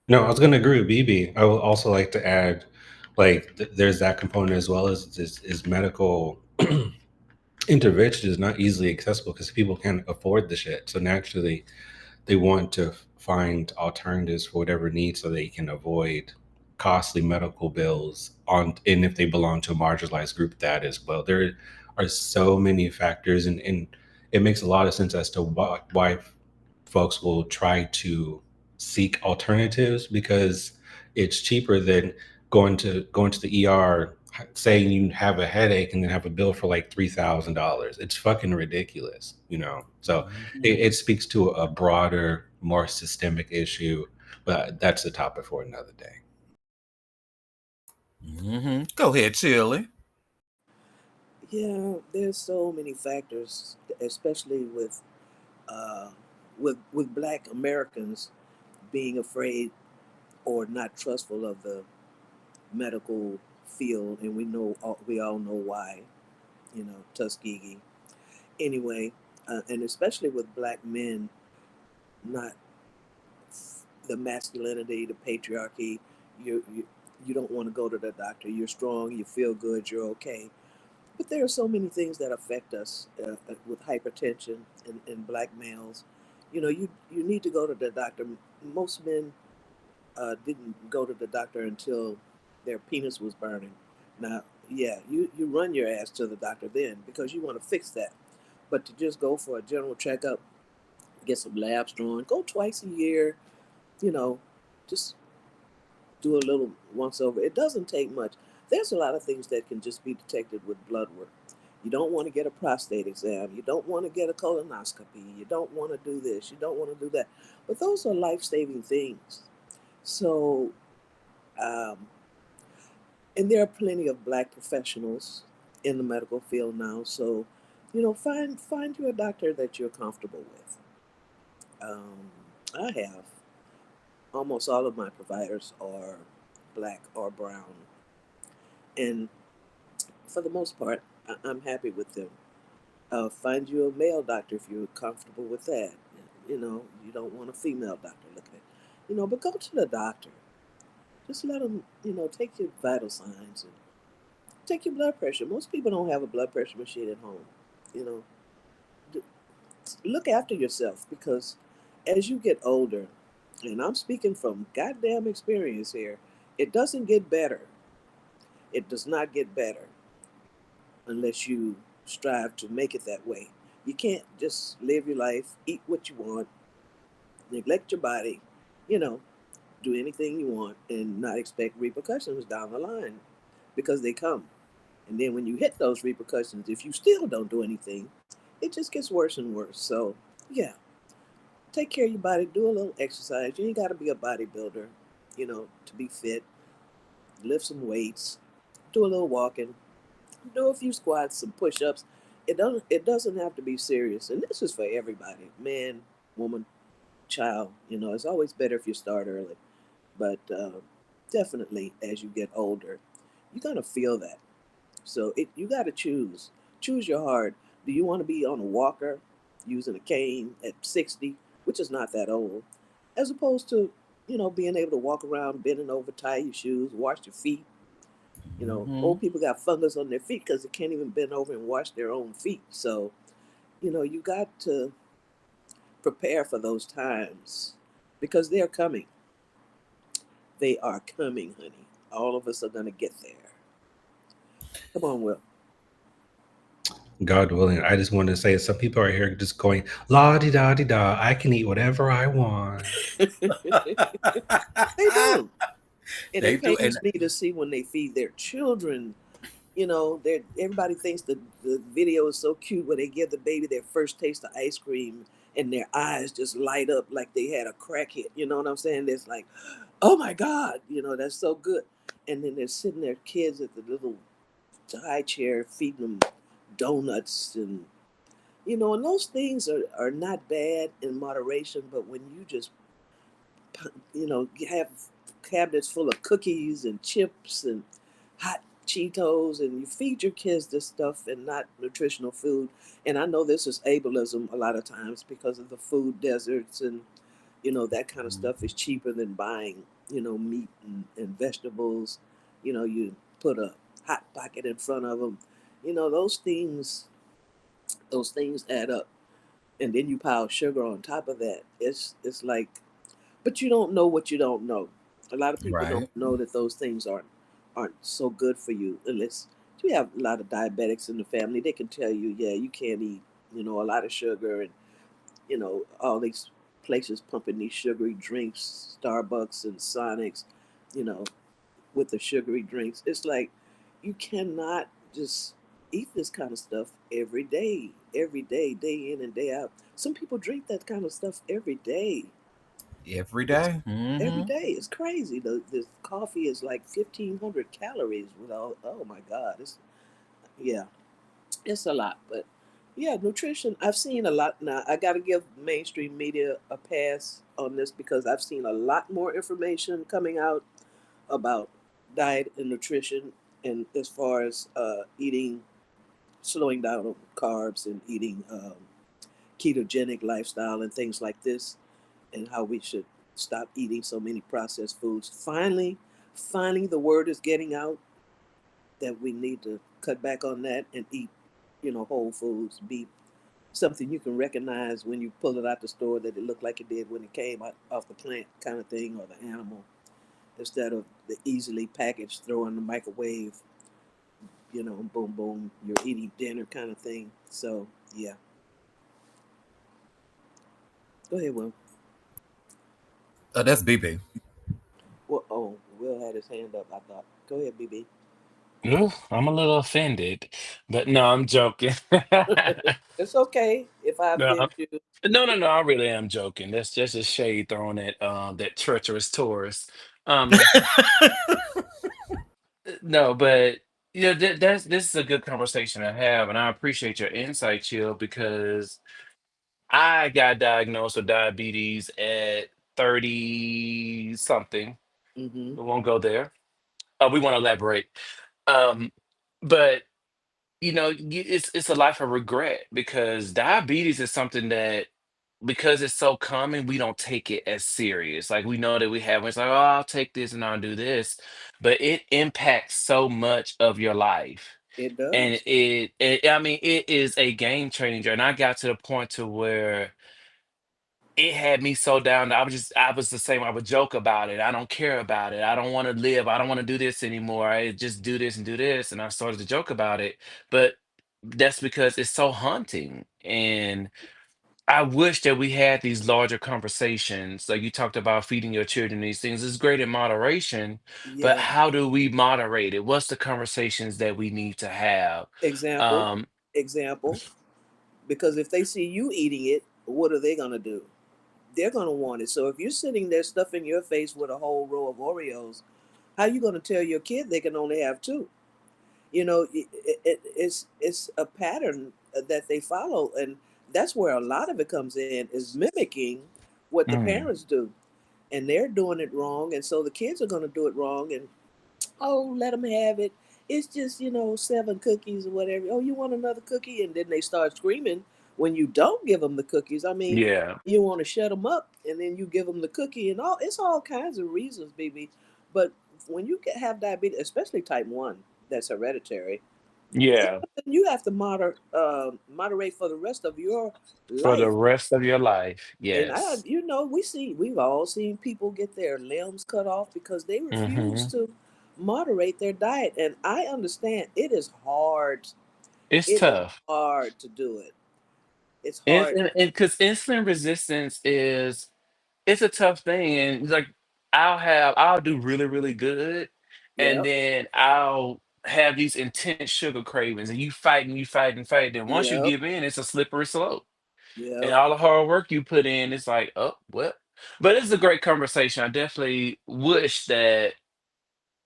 No, I was going to agree with BB. I would also like to add, like, there's that component as well as is medical intervention is not easily accessible because people can't afford the shit. So naturally, they want to find alternatives for whatever needs so they can avoid costly medical bills on, and if they belong to a marginalized group, that as well. There are so many factors, and it makes a lot of sense as to why folks will try to seek alternatives because it's cheaper than going to the ER saying you have a headache and then have a bill for like $3,000. It's fucking ridiculous, you know. So Mhm. it speaks to a broader, more systemic issue, but that's the topic for another day. Go ahead, Chili. Yeah, there's so many factors, especially uh, with Black Americans being afraid or not trustful of the medical field, and we all know why. You know, Tuskegee. Anyway, and especially with Black men, not the masculinity, the patriarchy. You don't want to go to the doctor. You're strong. You feel good. You're okay. But there are so many things that affect us with hypertension in Black males. You know, you need to go to the doctor. Most men didn't go to the doctor until their penis was burning. Now, yeah, you run your ass to the doctor then because you want to fix that. But to just go for a general checkup, get some labs drawn, go twice a year, you know, just do a little once over. It doesn't take much. There's a lot of things that can just be detected with blood work. You don't want to get a prostate exam. You don't want to get a colonoscopy. You don't want to do this. You don't want to do that. But those are life saving things. So, um, and there are plenty of Black professionals in the medical field now. So, find you a doctor that you're comfortable with. Um, I have almost all of my providers are Black or brown, and for the most part, I'm happy with them. Find you a male doctor if you're comfortable with that. You don't want a female doctor looking at, but go to the doctor. Just let them, take your vital signs and take your blood pressure. Most people don't have a blood pressure machine at home. You know, look after yourself because as you get older, and I'm speaking from goddamn experience here, it doesn't get better. It does not get better unless you strive to make it that way. You can't just live your life, eat what you want, neglect your body, you know, do anything you want, and not expect repercussions down the line because they come. And then when you hit those repercussions, if you still don't do anything, it just gets worse and worse. So, yeah, take care of your body, do a little exercise. You ain't got to be a bodybuilder, to be fit. Lift some weights, do a little walking, do a few squats, some push-ups. It doesn't have to be serious, and this is for everybody, man, woman, child. It's always better if you start early, but definitely as you get older, you're gonna feel that. So you got to choose your heart. Do you want to be on a walker using a cane at 60, which is not that old, as opposed to being able to walk around bending over, tie your shoes, wash your feet. Old Mhm. people got fungus on their feet because they can't even bend over and wash their own feet. So, you got to prepare for those times because they're coming. They are coming, honey. All of us are going to get there. Come on, Will. God willing, I just wanted to say some people are here just going la di da di da. I can eat whatever I want. They do. And They it do, and pains me to see when they feed their children. Everybody thinks the video is so cute where they give the baby their first taste of ice cream and their eyes just light up like they had a crack hit. You know what I'm saying? It's like, oh my God, that's so good. And then they're sitting there, kids at the little high chair, feeding them donuts and those things are not bad in moderation, but when you just you have cabinets full of cookies and chips and hot Cheetos, and you feed your kids this stuff and not nutritional food. And I know this is ableism a lot of times because of the food deserts and that kind of stuff is cheaper than buying meat and vegetables. You put a hot pocket in front of them. Those things add up, and then you pile sugar on top of that. It's like, but you don't know what you don't know. A lot of people don't right. know that those things aren't so good for you unless you have a lot of diabetics in the family. They can tell you, yeah, you can't eat, a lot of sugar and all these places pumping these sugary drinks, Starbucks and Sonics, you know, with the sugary drinks. It's like you cannot just eat this kind of stuff every day, day in and day out. Some people drink that kind of stuff every day. Every It's day. every day. It's crazy. The coffee is like 1,500 calories with all. Oh my God! Yeah, it's a lot. But yeah, nutrition. I've seen a lot now. I got to give mainstream media a pass on this because I've seen a lot more information coming out about diet and nutrition, and as far as eating, slowing down on carbs and eating ketogenic lifestyle and things like this, and how we should stop eating so many processed foods. Finally, the word is getting out that we need to cut back on that and eat, whole foods, beef, something you can recognize when you pull it out the store that it looked like it did when it came out off the plant, kind of thing, or the animal, instead of the easily packaged, throw in the microwave, boom, boom, you're eating dinner kind of thing. So yeah, go ahead, Will. That's BB. Well, oh, Will had his hand up. I thought. Go ahead, BB. Ooh, I'm a little offended, but no, I'm joking. It's okay if I No, offend you. no, I really am joking. That's just a shade thrown at that treacherous Taurus. Um, no, but that's this is a good conversation to have, and I appreciate your insight, Chill, because I got diagnosed with diabetes at 30 something. Mm-hmm. We won't go there. We won't elaborate. Um, but it's a life of regret because diabetes is something that because it's so common, we don't take it as serious. Like we know that we have, it's like, oh, I'll take this and I'll do this, but it impacts so much of your life. It And does. I mean, it is a game changer. And I got to the point to where it had me so down that I was the same. I would joke about it. I don't care about it. I don't want to live. I don't want to do this anymore. I just do this and do this. And I started to joke about it. But that's because it's so haunting. And I wish that we had these larger conversations. Like you talked about feeding your children these things. It's great in moderation, but Yeah. how do we moderate it? What's the conversations that we need to have? Example. Um, Example. Because if they see you eating it, what are they gonna do? They're gonna want it. So if you're sitting there stuffing your face with a whole row of Oreos, how you gonna tell your kid they can only have two? It's a pattern that they follow, and that's where a lot of it comes in is mimicking what the mm, parents do, and they're doing it wrong, and so the kids are gonna do it wrong, and oh, let them have it. It's just, 7 cookies or whatever. Oh, you want another cookie? And then they start screaming when you don't give them the cookies. I mean, yeah, you want to shut them up and then you give them the cookie and all. It's all kinds of reasons, baby. But when you have diabetes, especially type 1, that's hereditary, it's yeah, something you have to moderate for the rest of your for the life. rest of your life. And Yes. we've all seen people get their limbs cut off because they refuse Hmm. to moderate their diet. And I understand it is hard It's It is tough. hard to do it. It's And hard. because insulin resistance is it's a tough thing, and like I'll do really really good, and Yep. then I'll have these intense sugar cravings, and you fight and fight. Then once you Yep. give in, it's a slippery slope, and Yep. all the hard work you put in, it's like, oh well. But it's a great conversation. I definitely wish that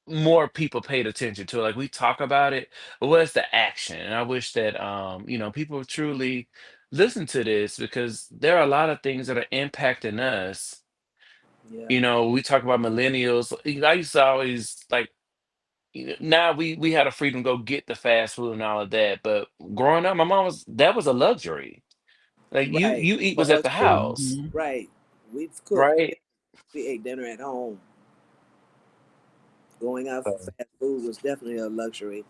more people paid attention to it. Like we talk about it, but what's the action? And I wish that people truly listen to this because there are a lot of things that are impacting us. Yeah. We talk about millennials. I used to always like now we had a freedom to go get the fast food and all of that. But growing up, my mom was that was a luxury. Like you Right. you eat was For at us the too. house, Mhm. Right. We've cooked. right? We ate dinner at home. Going out for So, fast food was definitely a luxury.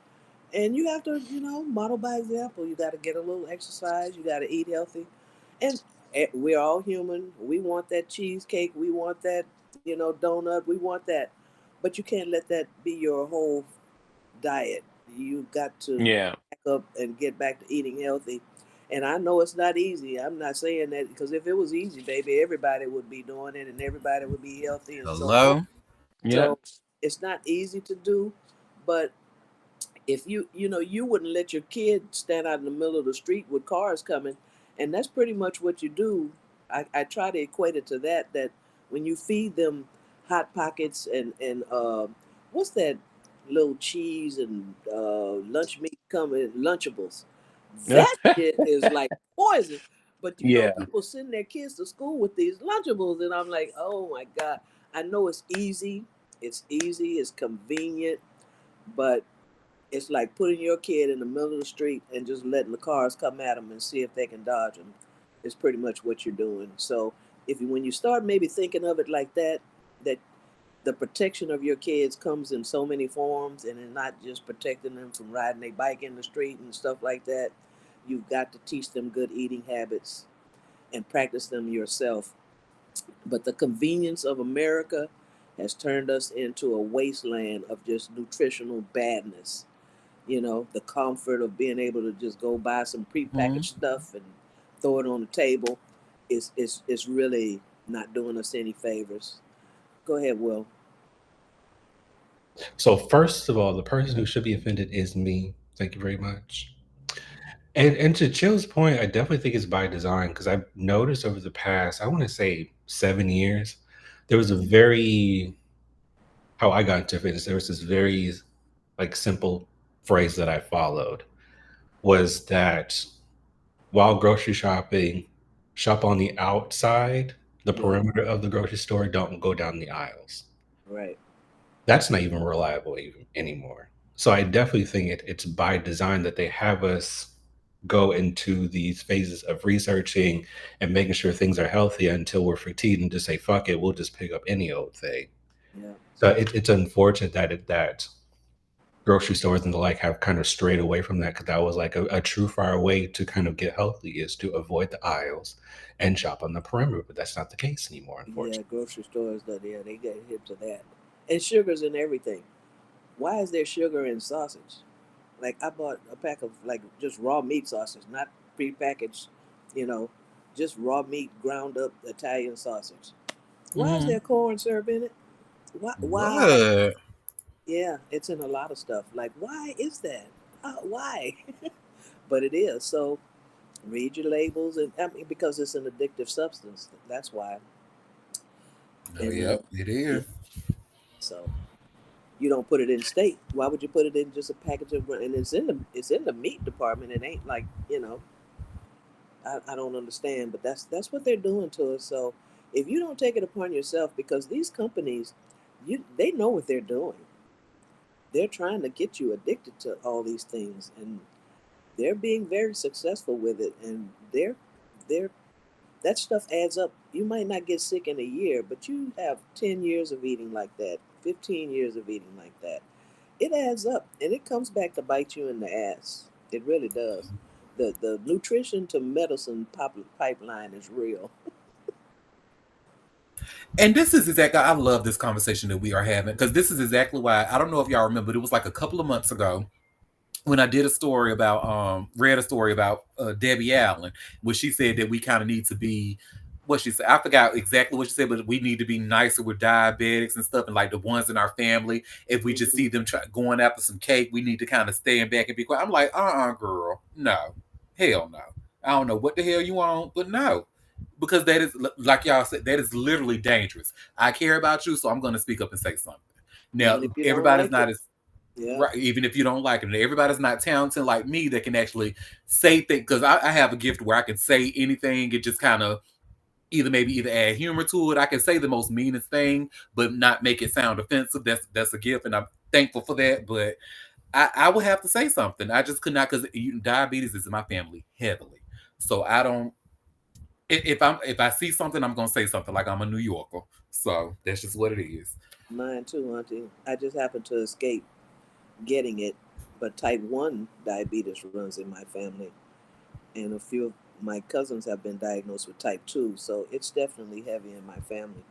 And you have to, model by example. You got to get a little exercise. You got to eat healthy. And we're all human. We want that cheesecake. We want that, donut. We want that. But you can't let that be your whole diet. You got to yeah, back up and get back to eating healthy. And I know it's not easy. I'm not saying that because if it was easy, baby, everybody would be doing it and everybody would be healthy and so on. Hello? yeah, So it's not easy to do, but if you wouldn't let your kid stand out in the middle of the street with cars coming, and that's pretty much what you do. I try to equate it to that when you feed them hot pockets and what's that little cheese and lunch meat coming lunchables, that shit is like poison. But yeah. people send their kids to school with these lunchables, and I'm like, oh my god. I know it's easy, it's convenient, but it's like putting your kid in the middle of the street and just letting the cars come at them and see if they can dodge them. Is pretty much what you're doing. So when you start maybe thinking of it like that the protection of your kids comes in so many forms, and it's not just protecting them from riding a bike in the street and stuff like that. You've got to teach them good eating habits and practice them yourself. But the convenience of America has turned us into a wasteland of just nutritional badness. The comfort of being able to just go buy some prepackaged Mhm. stuff and throw it on the table is really not doing us any favors. Go ahead, Will. So first of all, the person who should be offended is me. Thank you very much. And to Chill's point, I definitely think it's by design because I've noticed over the past, I want to say 7 years, there was a very how I got into fitness. There was this very like simple phrase that I followed was that while grocery shopping, shop on the outside, the Yeah, perimeter of the grocery store, don't go down the aisles. right. That's not even reliable even anymore. So I definitely think it's by design that they have us go into these phases of researching and making sure things are healthy until we're fatigued and just say, fuck it, we'll just pick up any old thing. Yeah, So it's unfortunate that grocery stores and the like have kind of strayed away from that because that was like a true far way to kind of get healthy is to avoid the aisles and shop on the perimeter. But that's not the case anymore, yeah. unfortunately. Grocery stores, yeah, they get hip to that, and sugars and everything. Why is there sugar in sausage? Like I bought a pack of like just raw meat sausage, not prepackaged, you know, just raw meat ground up Italian sausage. Why is Mhm. there corn syrup in it? Why? Why? What? Yeah, it's in a lot of stuff. Like, why is that? Why? But it is. So read your labels, and I mean because it's an addictive substance. That's why. Oh, And yep, it yeah, is. so you don't put it in steak. Why would you put it in just a package of? And it's in the meat department. It ain't like I don't understand, but that's what they're doing to us. So if you don't take it upon yourself, because these companies, they know what they're doing. They're trying to get you addicted to all these things, and they're being very successful with it. And they're that stuff adds up. You might not get sick in a year, but you have 10 years of eating like that, 15 years of eating like that. It adds up, and it comes back to bite you in the ass. It really does. The nutrition to medicine pipeline is real. And this is exactly, I love this conversation that we are having because this is exactly why, I don't know if y'all remember, but it was like a couple of months ago. when I did a story about read a story about Debbie Allen, where she said that we kind of need to be what she said. I forgot exactly what she said, but we need to be nicer with diabetics and stuff, and like the ones in our family. If we just Hmm. see them going after some cake, we need to kind of stand back and be quiet. I'm like, girl, no, hell no. I don't know what the hell you want, but no, because that is like y'all said, that is literally dangerous. I care about you, so I'm going to speak up and say something. Now, Even if you don't everybody's like not it. as Yeah. right, even if you don't like it. Everybody's not talented like me that can actually say things because I have a gift where I can say anything. It just kind of either add humor to it. I can say the most meanest thing, but not make it sound offensive. That's a gift, and I'm thankful for that. But I would have to say something. I just could not because diabetes is in my family heavily. So I don't. If I see something, I'm gonna say something like I'm a New Yorker. So that's just what it is. Mine too, Auntie. I just happened to escape getting it, but type 1 diabetes runs in my family. And a few of my cousins have been diagnosed with type 2. So it's definitely heavy in my family.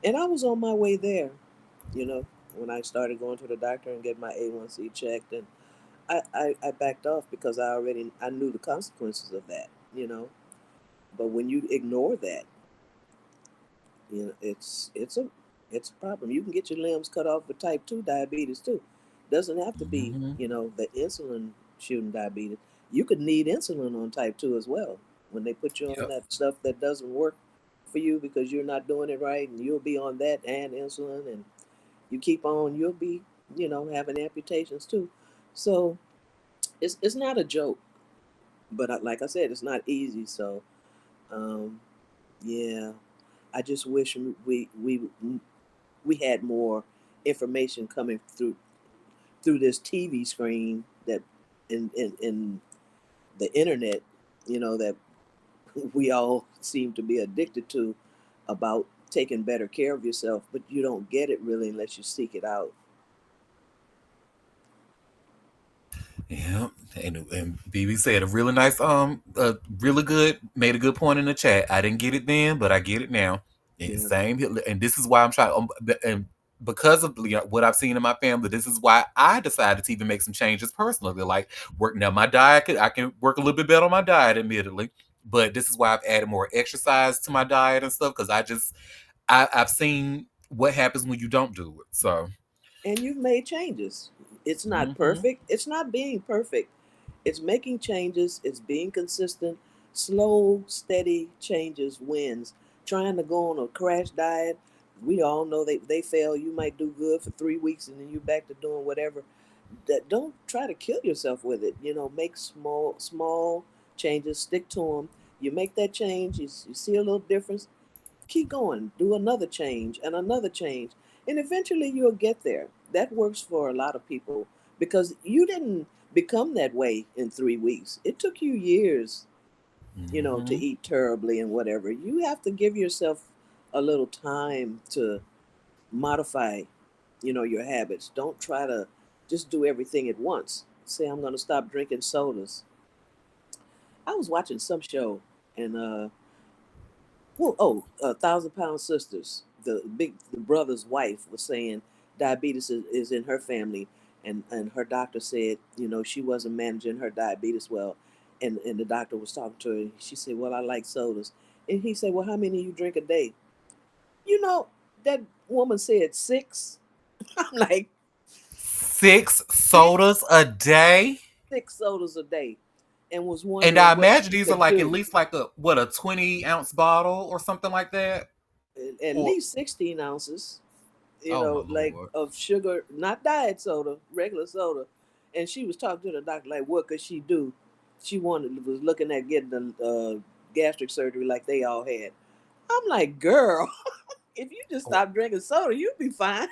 And I was on my way there, you know, when I started going to the doctor and get my A1C checked. And I backed off because I knew the consequences of that, you know. But when you ignore that, you know, it's a problem. You can get your limbs cut off with type 2 diabetes too. Doesn't have to be, Hmm. you know, the insulin shooting diabetes. You could need insulin on type 2 as well. When they put you on Yep. that stuff that doesn't work for you because you're not doing it right, and you'll be on that and insulin, and you keep on, you'll be, you know, having amputations too. So it's not a joke, but like I said, it's not easy. So um, yeah, I just wish we had more information coming through this TV screen that in the internet, you know, that we all seem to be addicted to about taking better care of yourself, but you don't get it really unless you seek it out. Yeah, and BB said a really nice, really good, made a good point in the chat. I didn't get it then, but I get it now. And Yeah. same here, and this is why I'm trying. And because of what I've seen in my family, this is why I decided to even make some changes personally. Like work now, my diet. I can work a little bit better on my diet, admittedly, but this is why I've added more exercise to my diet and stuff because I've seen what happens when you don't do it. So. And you've made changes. It's not Hmm. perfect. It's not being perfect. It's making changes. It's being consistent. Slow, steady changes wins. Trying to go on a crash diet, we all know they fail. You might do good for 3 weeks and then you're back to doing whatever. That don't try to kill yourself with it. You know, make small changes. Stick to them. You make that change. You see a little difference, keep going, do another change and another change, and eventually you'll get there. That works for a lot of people because you didn't become that way in 3 weeks. It took you years, you know, to Hmm. eat terribly and whatever. You have to give yourself a little time to modify, you know, your habits. Don't try to just do everything at once. Say, I'm going to stop drinking sodas. I was watching some show, and Thousand Pound Sisters. The brother's wife was saying diabetes is in her family, and her doctor said, you know, she wasn't managing her diabetes well, and the doctor was talking to her. And she said, well, I like sodas, and he said, well, how many you drink a day? You know, that woman said six. I'm like, 6 sodas six a day. 6 sodas a day, and was And wondering I what imagine she these are could like at do. least like a 20-ounce bottle or something like that. At Or least 16 ounces, you oh my know, like lord. of sugar, not diet soda, regular soda. And she was talking to the doctor, like, what could she do? She was looking at getting the gastric surgery like they all had. I'm like, girl, if you just Oh, stop drinking soda, you'll be fine.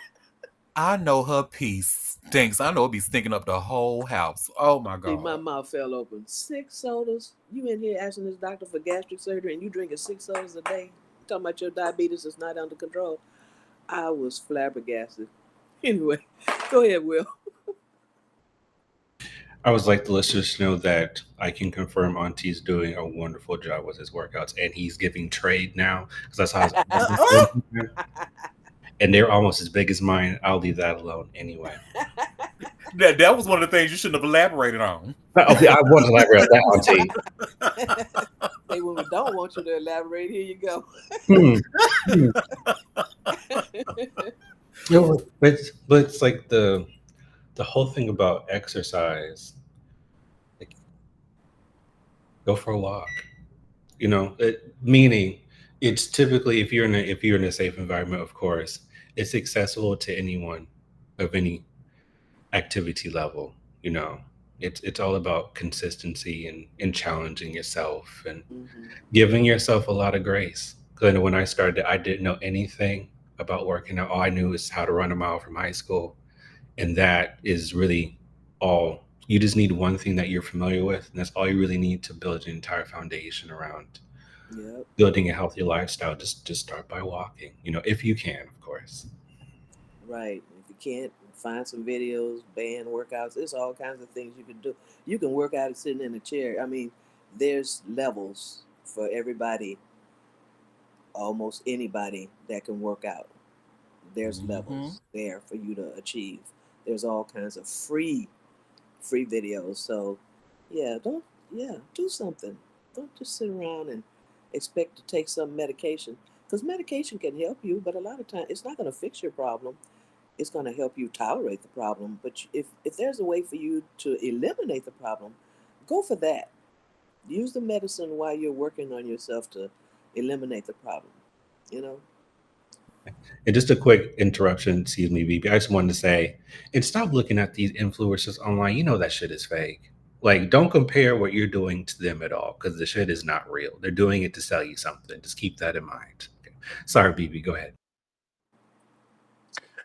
I know her piece stinks. I know it be stinking up the whole house. Oh my See, my god. mouth fell open. 6 sodas? You in here asking this doctor for gastric surgery and you drinking 6 sodas a day? Talking about your diabetes is not under control. I was flabbergasted. Anyway, go ahead, Will. I was like the listeners to know that I can confirm Auntie's doing a wonderful job with his workouts, and he's giving trade now because I saw his arms on Uh-uh. Instagram, and they're almost as big as mine. I'll leave that alone anyway. That was one of the things you shouldn't have elaborated on. Okay, I want to elaborate on that, Auntie. Say when we don't want you to elaborate, here you go. Hmm. Hmm. No, but it's like the whole thing about exercise. Like, go for a walk. Meaning it's typically if you're in a safe environment, of course, it's accessible to anyone of any activity level. You know, it's all about consistency and challenging yourself and Hmm. giving yourself a lot of grace. Because when I started, I didn't know anything about working out. All I knew is how to run a mile from high school, and that is really all. You just need one thing that you're familiar with, and that's all you really need to build an entire foundation around Yep. building a healthy lifestyle. Just start by walking. If you can, of course. Right. If you can't, find some videos, band workouts. There's all kinds of things you can do. You can work out sitting in a chair. I mean, there's levels for everybody, almost anybody that can work out. There's Hmm. levels there for you to achieve. There's all kinds of free videos. So, yeah, don't do something. Don't just sit around and expect to take some medication because medication can help you, but a lot of times it's not going to fix your problem. It's going to help you tolerate the problem. But if there's a way for you to eliminate the problem, go for that. Use the medicine while you're working on yourself to eliminate the problem. You know. And just a quick interruption, excuse me, BB. I just wanted to say, and stop looking at these influencers online. You know that shit is fake. Like, don't compare what you're doing to them at all because the shit is not real. They're doing it to sell you something. Just keep that in mind. Okay. Sorry, BB. Go ahead.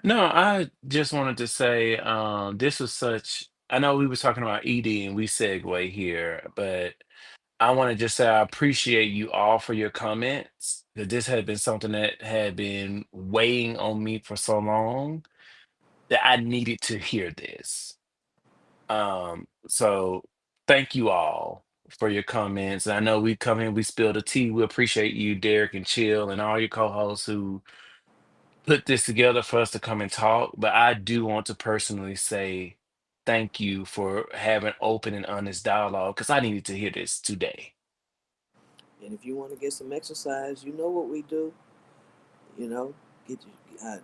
No, I just wanted to say this was such. I know we was talking about ED and we segue here, but I want to just say I appreciate you all for your comments. That this had been something that had been weighing on me for so long that I needed to hear this. So thank you all for your comments. I know we come in, we spilled the tea. We appreciate you, Derek and Chill, and all your co-hosts who put this together for us to come and talk. But I do want to personally say thank you for having open and honest dialogue because I needed to hear this today. And if you want to get some exercise, you know what we do. You know, get you,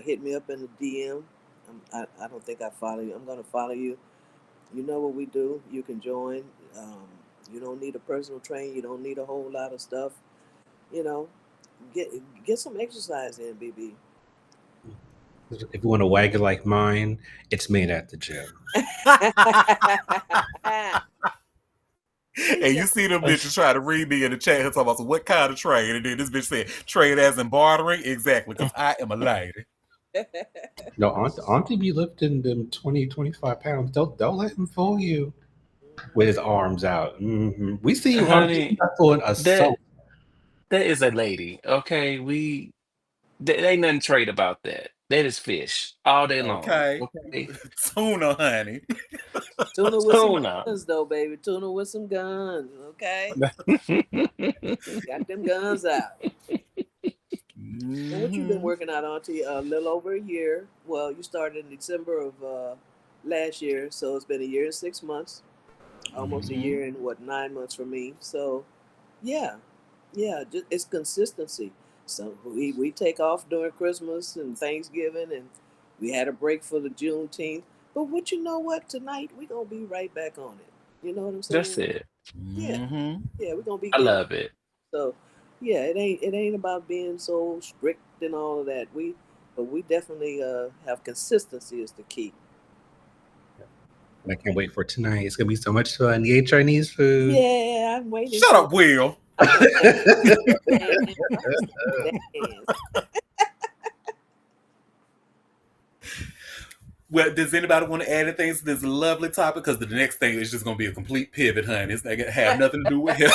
hit me up in the DM. I don't think I follow you. I'm gonna follow you. You know what we do. You can join. Um, you don't need a personal trainer. You don't need a whole lot of stuff. You know, get get some exercise in, BB. If you want a wagon like mine, it's made at the gym. He And said, you see them bitches try to read me in the chat here talking about, so what kind of trade? And then this bitch said, trade as in bartering? Exactly, because I am a lady. No, Auntie be lifting them 20, 25 pounds. Don't let him fool you with his arms out. We see you, Auntie. You're Honey, not fooling us. that So, that is a lady. Okay, there ain't nothing trade about that. That is fish all day long. Okay. Okay, Tuna, honey. tuna with some tuna. guns, though, baby. Tuna with some guns. Okay, got them guns out. And what you been Hmm. working out, Auntie? A little over a year. Well, you started in December of last year, so it's been a year and 6 months. Almost a Hmm. year and what 9 months for me. So, yeah, yeah, just, it's consistency. So we take off during Christmas and Thanksgiving, and we had a break for the Juneteenth. But what you know what? Tonight we gonna be right back on it. You know what I'm That's saying? it. Yeah, Hmm. yeah, we're gonna be I getting love it. so. Yeah, it ain't about being so strict and all of that. But we definitely have consistency is the key. and I can't wait for tonight. It's gonna be so much fun. Yay, Chinese food. Yeah, I'm waiting Shut for. up, Will. I'm gonna dance. I'm gonna dance. Well, does anybody want to add anything to this lovely topic? Because the next thing is just going to be a complete pivot, honey. It's not going to have nothing to do with health.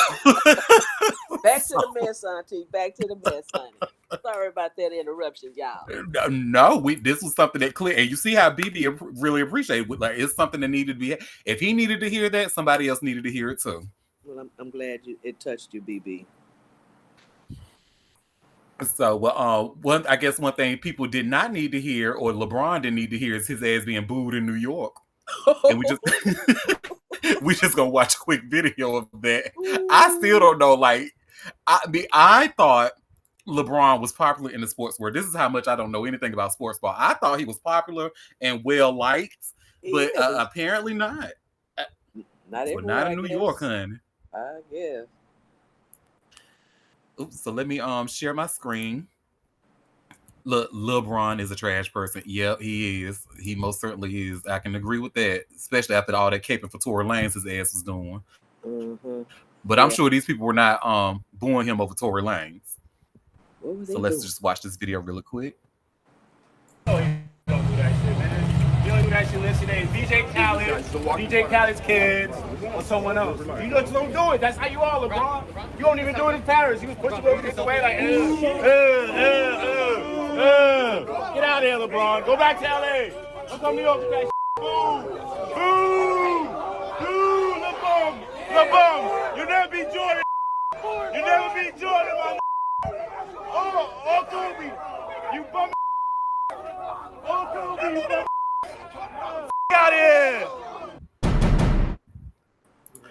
Back to So, the mess, Auntie. Back to the mess, honey. Sorry about that interruption, y'all. no, this was something that clear, and you see how BB really appreciated it. Like it's something that needed to be. If he needed to hear that, somebody else needed to hear it too. Well, I'm glad it touched you, BB. So, well, one thing people did not need to hear, or LeBron didn't need to hear, is his ass being booed in New York. and we just we just gonna watch a quick video of that. I still don't Ooh, know. Like, I thought LeBron was popular in the sports world. This is how much I don't know anything about sports ball. I thought he was popular and well liked, he but is. apparently not. Uh, Not Well, everywhere, not I in New York, guess. honey. I guess. Oops. So let me share my screen. Look, LeBron is a trash person. Yep, he is. He most certainly is. I can agree with that, especially after all that caping for Tory Lanez his ass was doing. Mm-hmm. But I'm Yeah. sure these people were not booing him over Tory Lanez. What were So they let's doing? just watch this video really quick. Oh, you don't do that shit, man. You don't do that shit unless your name DJ Khaled, DJ Khaled's kids, or someone else. You just don't do it. That's how you are, LeBron. You don't even do it in Paris. You was pushing over this away like, Get out of here, LeBron. Go back to LA. Don't come to New York with that shit. Boo! Boo! Boo! LeBron! LeBron! You never beat Jordan. You never beat Jordan, my. Oh, Kobe! You bum. Oh, Kobe! You bum. Out of here!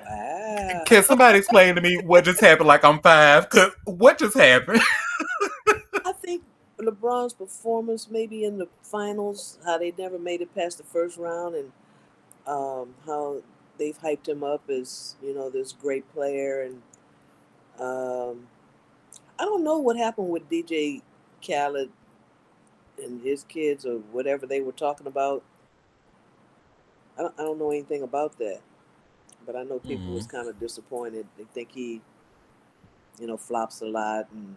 Wow. Can somebody explain to me what just happened? Like I'm five. Cause what just happened? I think LeBron's performance, maybe in the finals, how they never made it past the first round, and how they've hyped him up as this great player, and um, I don't know what happened with DJ Khaled and his kids or whatever they were talking about. I don't know anything about that, but I know people was Mm, kind of disappointed. They think he flops a lot, and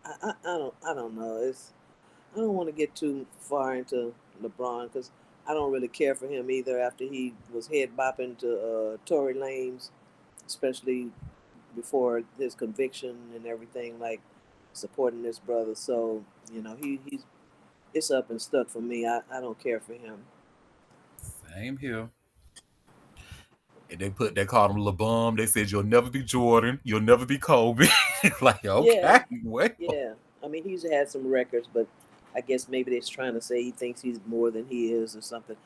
I don't know. I don't want to get too far into LeBron because I don't really care for him either. After he was head bopping to Tory Lanez, especially before his conviction and everything, like supporting this brother. So he's it's up and stuck for me. I don't care for him. same here. And they called him LeBum. They said you'll never be Jordan. You'll never be Kobe. Like Yeah, okay, well, yeah. I mean, he's had some records, but I guess maybe they're trying to say he thinks he's more than he is or something.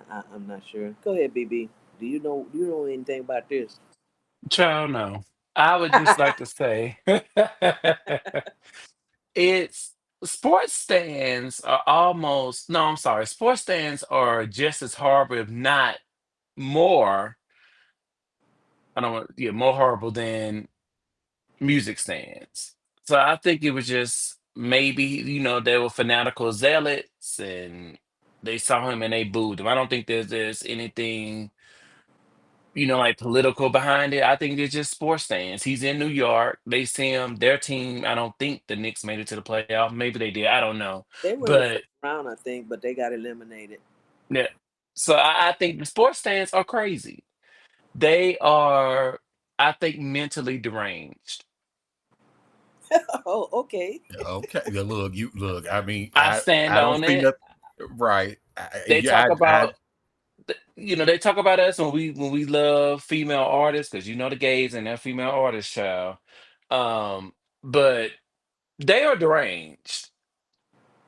I'm not sure. Go ahead, BB. Do you know anything about this? Child, no. I would just like to say it's sports stands are almost no, I'm sorry. Sports stands are just as horrible, if not more. I don't want, yeah, more horrible than music stands. So I think it was just maybe, they were fanatical zealots and they saw him and they booed him. I don't think there's anything, like political behind it. I think it's just sports fans. He's in New York. They see him, their team. I don't think the Knicks made it to the playoff. Maybe they did. I don't know. They were in the But first round, I think, but they got eliminated. yeah. So I think the sports fans are crazy. They are, I think, mentally deranged. Oh, okay. okay. Yeah, look, you look. I mean, I I stand I don't on see it. nothing. Right. They Yeah, talk I about they talk about us when we love female artists because the gays and their female artists, child. Um, but they are deranged.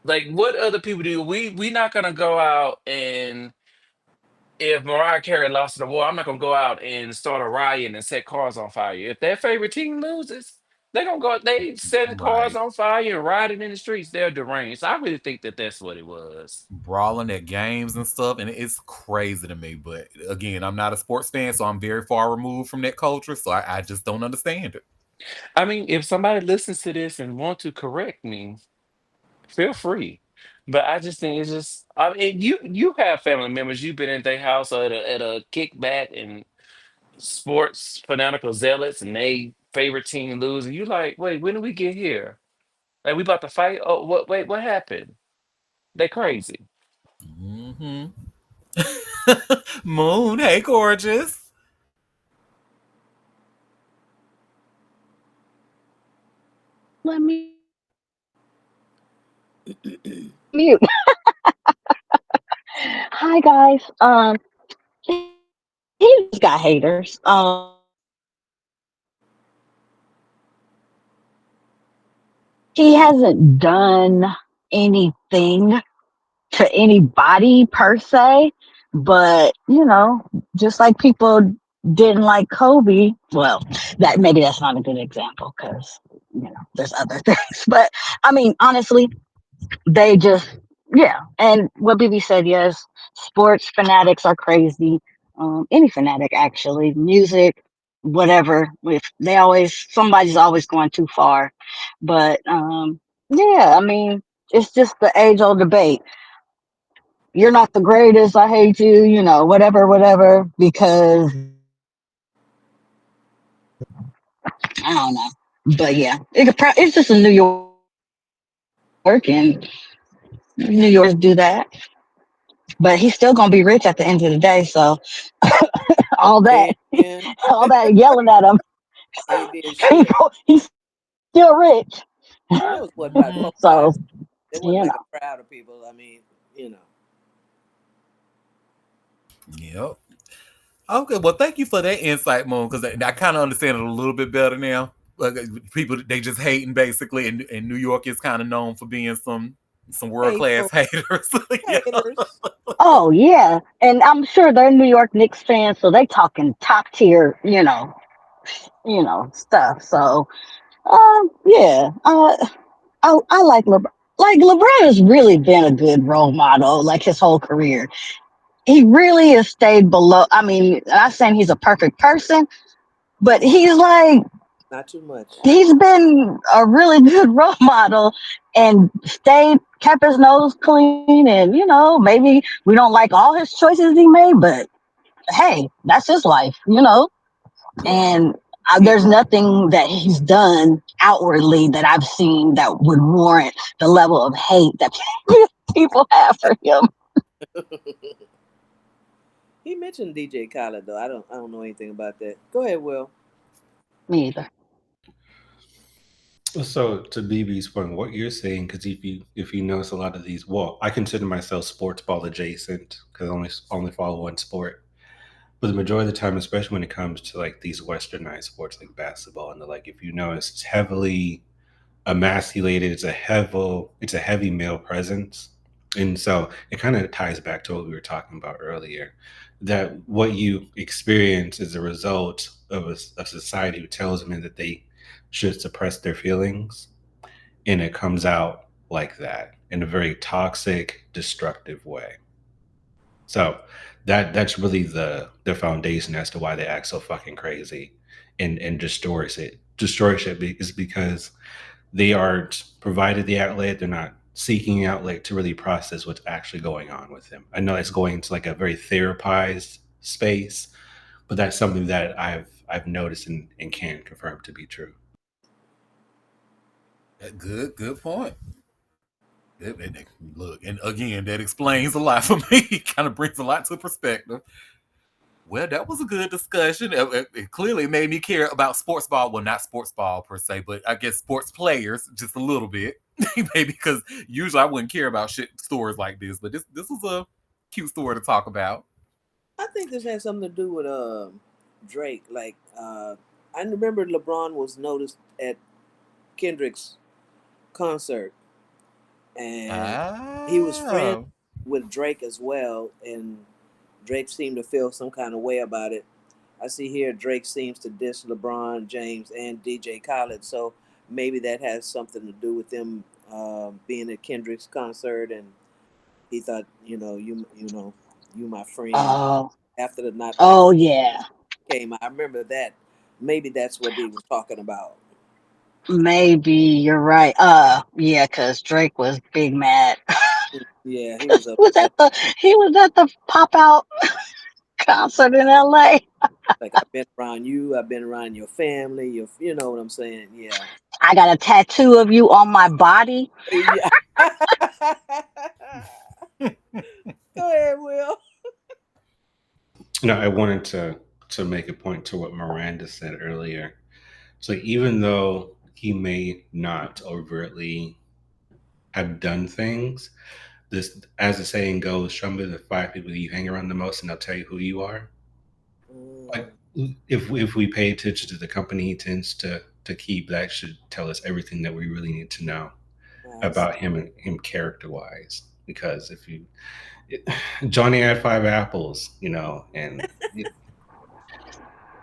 Like what other people do? We not gonna go out and if Mariah Carey lost the war, I'm not gonna go out and start a riot and set cars on fire. If their favorite team loses, they gonna go. They setting cars right. on fire and riding in the streets. They're deranged. I really think that that's what it was. Brawling at games and stuff, and it's crazy to me. But again, I'm not a sports fan, so I'm very far removed from that culture, so I just don't understand it. I mean, if somebody listens to this and want to correct me, feel free. But I just think it's just. I mean, you have family members. You've been in their house or at a kickback and sports fanatical zealots, and they favorite team lose, and you like, wait, when did we get here? Like we about to fight? Oh, what? Wait, what happened? They crazy. Hmm. Moon, hey, gorgeous. Mute. Hi guys. He just got haters. He hasn't done anything to anybody per se. But, just like people didn't like Kobe, well, that maybe that's not a good example because, there's other things. But I mean, honestly, they just, yeah. And what BB said, yes, sports fanatics are crazy. Any fanatic, actually, music, whatever. If they always, somebody's always going too far. But yeah, I mean, it's just the age old debate. You're not the greatest. I hate you. Whatever, whatever. Because I don't know. But yeah, it's just in New York, and New Yorkers do that. But he's still gonna be rich at the end of the day. So all that, Amen. all that yelling at him, Amen. Shit. he's still rich. And that was what about Mhm. four, So, 5 years. There you wasn't know, like a crowd of people. I mean, you know. Yep. Okay, well, thank you for that insight, Moon, because I kind of understand it a little bit better now. Like, people, they just hating basically, and New York is kind of known for being some world class Hateful haters. Yeah. haters. oh yeah, and I'm sure they're New York Knicks fans, so they talking top tier, stuff. So, yeah, I like LeBron. Like LeBron has really been a good role model, like his whole career. He really has stayed below. I mean, I'm not saying he's a perfect person, but he's like Not too much. he's been a really good role model and kept his nose clean, and maybe we don't like all his choices he made, but hey, that's his life, Yeah. and He there's nothing that he's done outwardly that I've seen that would warrant the level of hate that people have for him. he mentioned DJ Khaled though. I don't know anything about that. Go ahead, Will. Me either. So to BB's point, what you're saying, because if you notice a lot of these, well, I consider myself sports ball adjacent because I only follow one sport. But the majority of the time, especially when it comes to like these westernized sports like basketball and the like, if you notice, it's heavily emasculated. It's a heavy male presence, and so it kind of ties back to what we were talking about earlier. That what you experience is a result of a society who tells men that they should suppress their feelings, and it comes out like that in a very toxic, destructive way. So that's really the foundation as to why they act so fucking crazy and destroys it. Destroys it is because they aren't provided the outlet. They're not seeking outlet to really process what's actually going on with them. I know it's going into like a very therapized space, but that's something that I've noticed and can confirm to be true. Good point. Look, and again, that explains a lot for me. It kind of brings a lot to perspective. Well, that was a good discussion. It clearly made me care about sports ball. Well, not sports ball per se, but I guess sports players just a little bit. Maybe because usually I wouldn't care about shit stories like this, but this was a cute story to talk about. I think this has something to do with Drake. Like I remember LeBron was noticed at Kendrick's concert, and he was friends Ah, with Drake as well, and Drake seemed to feel some kind of way about it. I see here Drake seems to diss LeBron James and DJ Khaled, so maybe that has something to do with them being at Kendrick's concert, and he thought, you my friend. Oh, After the not like oh yeah, came, I remember that. Maybe that's what he was talking about. maybe you're right. Yeah, because Drake was big mad. Yeah, he was was upset. at the he was at the pop out concert in LA. Like I've been around you, I've been around your family, you know what I'm saying? Yeah, I got a tattoo of you on my body. yeah. Go ahead, Will. I wanted to make a point to what Miranda said earlier. So even though he may not overtly have done things, this, as the saying goes, show me the five people you hang around the most, and they'll tell you who you are. Like Mm, if we pay attention to the company he tends to keep, that should tell us everything that we really need to know I see. about him and him character wise. because if you it, Johnny had five apples, and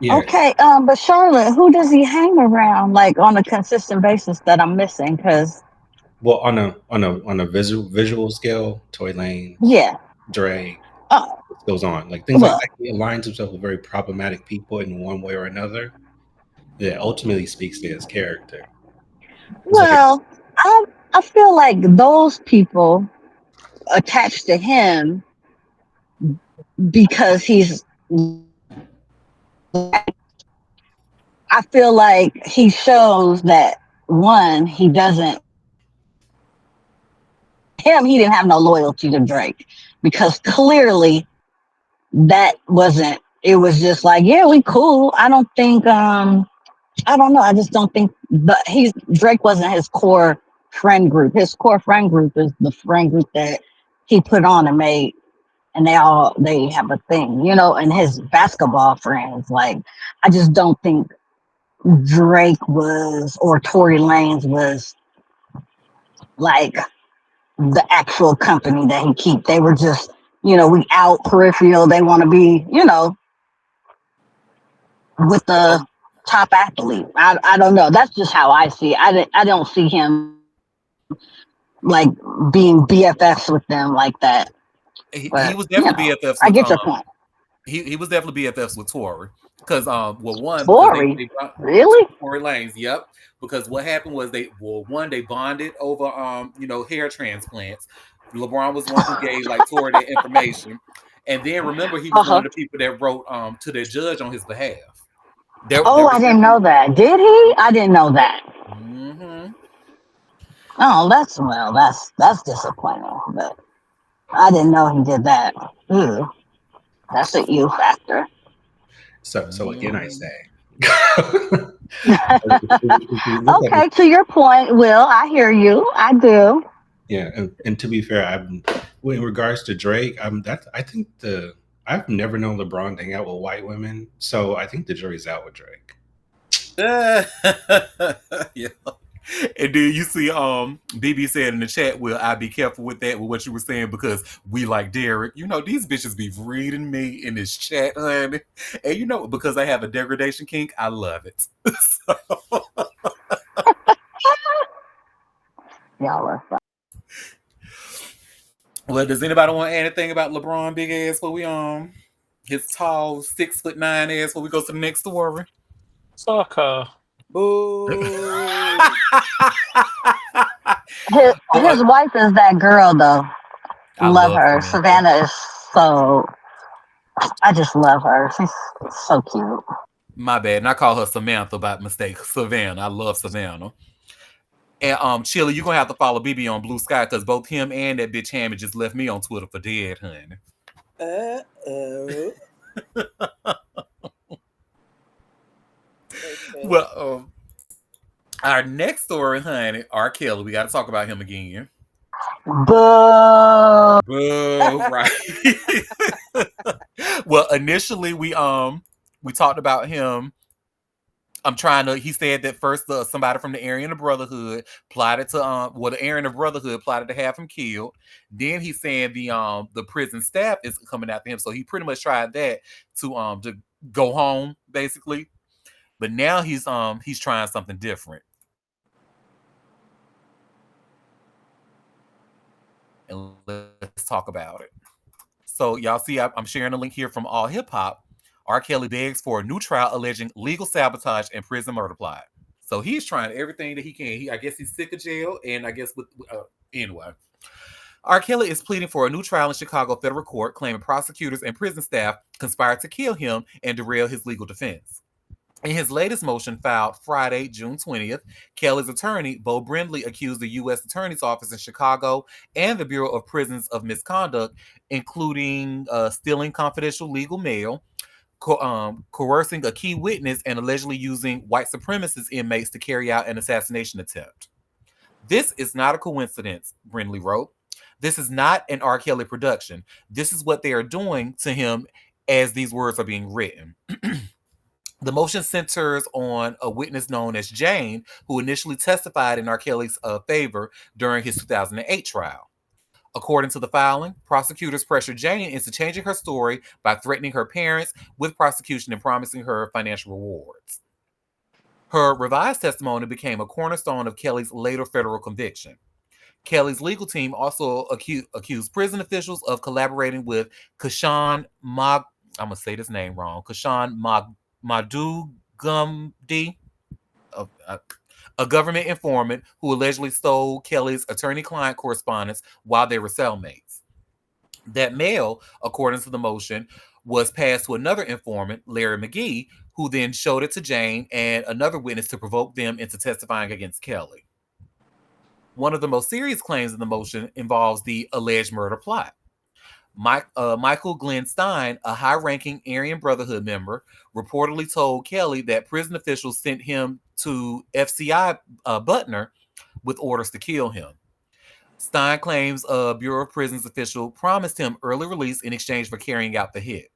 yeah. Okay, but Charlotte, who does he hang around like on a consistent basis that I'm missing? Because Well, on a visual scale, Toy Lanes, yeah, Drake, uh, it goes on like things like well, that. He aligns himself with very problematic people in one way or another. That ultimately speaks to his character. It's like well, I feel like those people attached to him because he's I feel like he shows that one, he doesn't him, he didn't have no loyalty to Drake because clearly that wasn't it was just like, yeah, we cool. I don't think I don't know. I just don't think he's Drake wasn't his core friend group. His core friend group is the friend group that he put on and made and they have a thing, and his basketball friends. Like I just don't think Drake was or Tory Lanez was like the actual company that he keep. They were just, we out peripheral. They want to be, with Oh, the top athlete. I don't know. That's just how I see it. I don't see him like being BFFs with them like that. But he was definitely I BFFs get with your point. he was definitely BFFs with Tory. Because well, one, because Tory, they really? Tory Lanez, yep. Because what happened was they bonded over hair transplants. LeBron was one who gave like Tory that information, and then remember he Uh was one of huh. the people that wrote to the judge on his behalf. There Oh, was I didn't definitely. know that. Did he? I didn't know that. Hmm. Oh, that's disappointing. But I didn't know he did that. Ooh, that's a you factor. so again, I Hmm. say, if you look at it, Okay, to your point, Will, I hear you. I do. yeah, and to be fair, in regards to Drake, I think I've never known LeBron to hang out with white women, so I think the jury's out with Drake. Yeah. And then you see BB said in the chat, will I be careful with that with what you were saying because we like Derek. These bitches be reading me in this chat, honey. And because I have a degradation kink, I love it. So, Y'all are fun. well, does anybody want to add anything about LeBron big ass before we his tall 6'9" ass before we go to the next story? Fuck her. Boo. Oh, His wife is that girl though. I Love love her. Samantha. Savannah is so. I just love her. She's so cute. My bad. And I call her Samantha by mistake. Savannah. I love Savannah. And Chili, you're gonna have to follow BB on Blue Sky because both him and that bitch Hammy just left me on Twitter for dead, honey. Uh-oh. Okay. Well, our next story, honey, R. Kelly. We got to talk about him again. Boo. Boo, right. Well, initially we talked about him. I'm trying to. He said that first, somebody from the Aryan Brotherhood plotted to the Aryan Brotherhood plotted to have him killed. Then he's saying the prison staff is coming after him, so he pretty much tried that to go home basically. But now he's trying something different, and let's talk about it. So y'all see, I'm sharing a link here from All Hip Hop. R. Kelly begs for a new trial alleging legal sabotage and prison murder plot. So he's trying everything that he can. I guess he's sick of jail, and I guess anyway. R. Kelly is pleading for a new trial in Chicago federal court, claiming prosecutors and prison staff conspired to kill him and derail his legal defense. In his latest motion filed Friday, June 20th, Kelly's attorney, Bo Brindley, accused the U.S. Attorney's Office in Chicago and the Bureau of Prisons of misconduct, including stealing confidential legal mail, coercing a key witness, and allegedly using white supremacist inmates to carry out an assassination attempt. This is not a coincidence, Brindley wrote. This is not an R. Kelly production. This is what they are doing to him as these words are being written. The motion centers on a witness known as Jane, who initially testified in R. Kelly's favor during his 2008 trial. According to the filing, prosecutors pressured Jane into changing her story by threatening her parents with prosecution and promising her financial rewards. Her revised testimony became a cornerstone of Kelly's later federal conviction. Kelly's legal team also accused prison officials of collaborating with Kashan Mag. I'm gonna say this name wrong. Kashan Madugumdi, a, a, a government informant who allegedly stole Kelly's attorney-client correspondence while they were cellmates. That mail, according to the motion, was passed to another informant, Larry McGee, who then showed it to Jane and another witness to provoke them into testifying against Kelly. One of the most serious claims in the motion involves the alleged murder plot. Michael Glenn Stein, a high ranking Aryan Brotherhood member, reportedly told Kelly that prison officials sent him to FCI Butner with orders to kill him. Stein claims a Bureau of Prisons official promised him early release in exchange for carrying out the hit.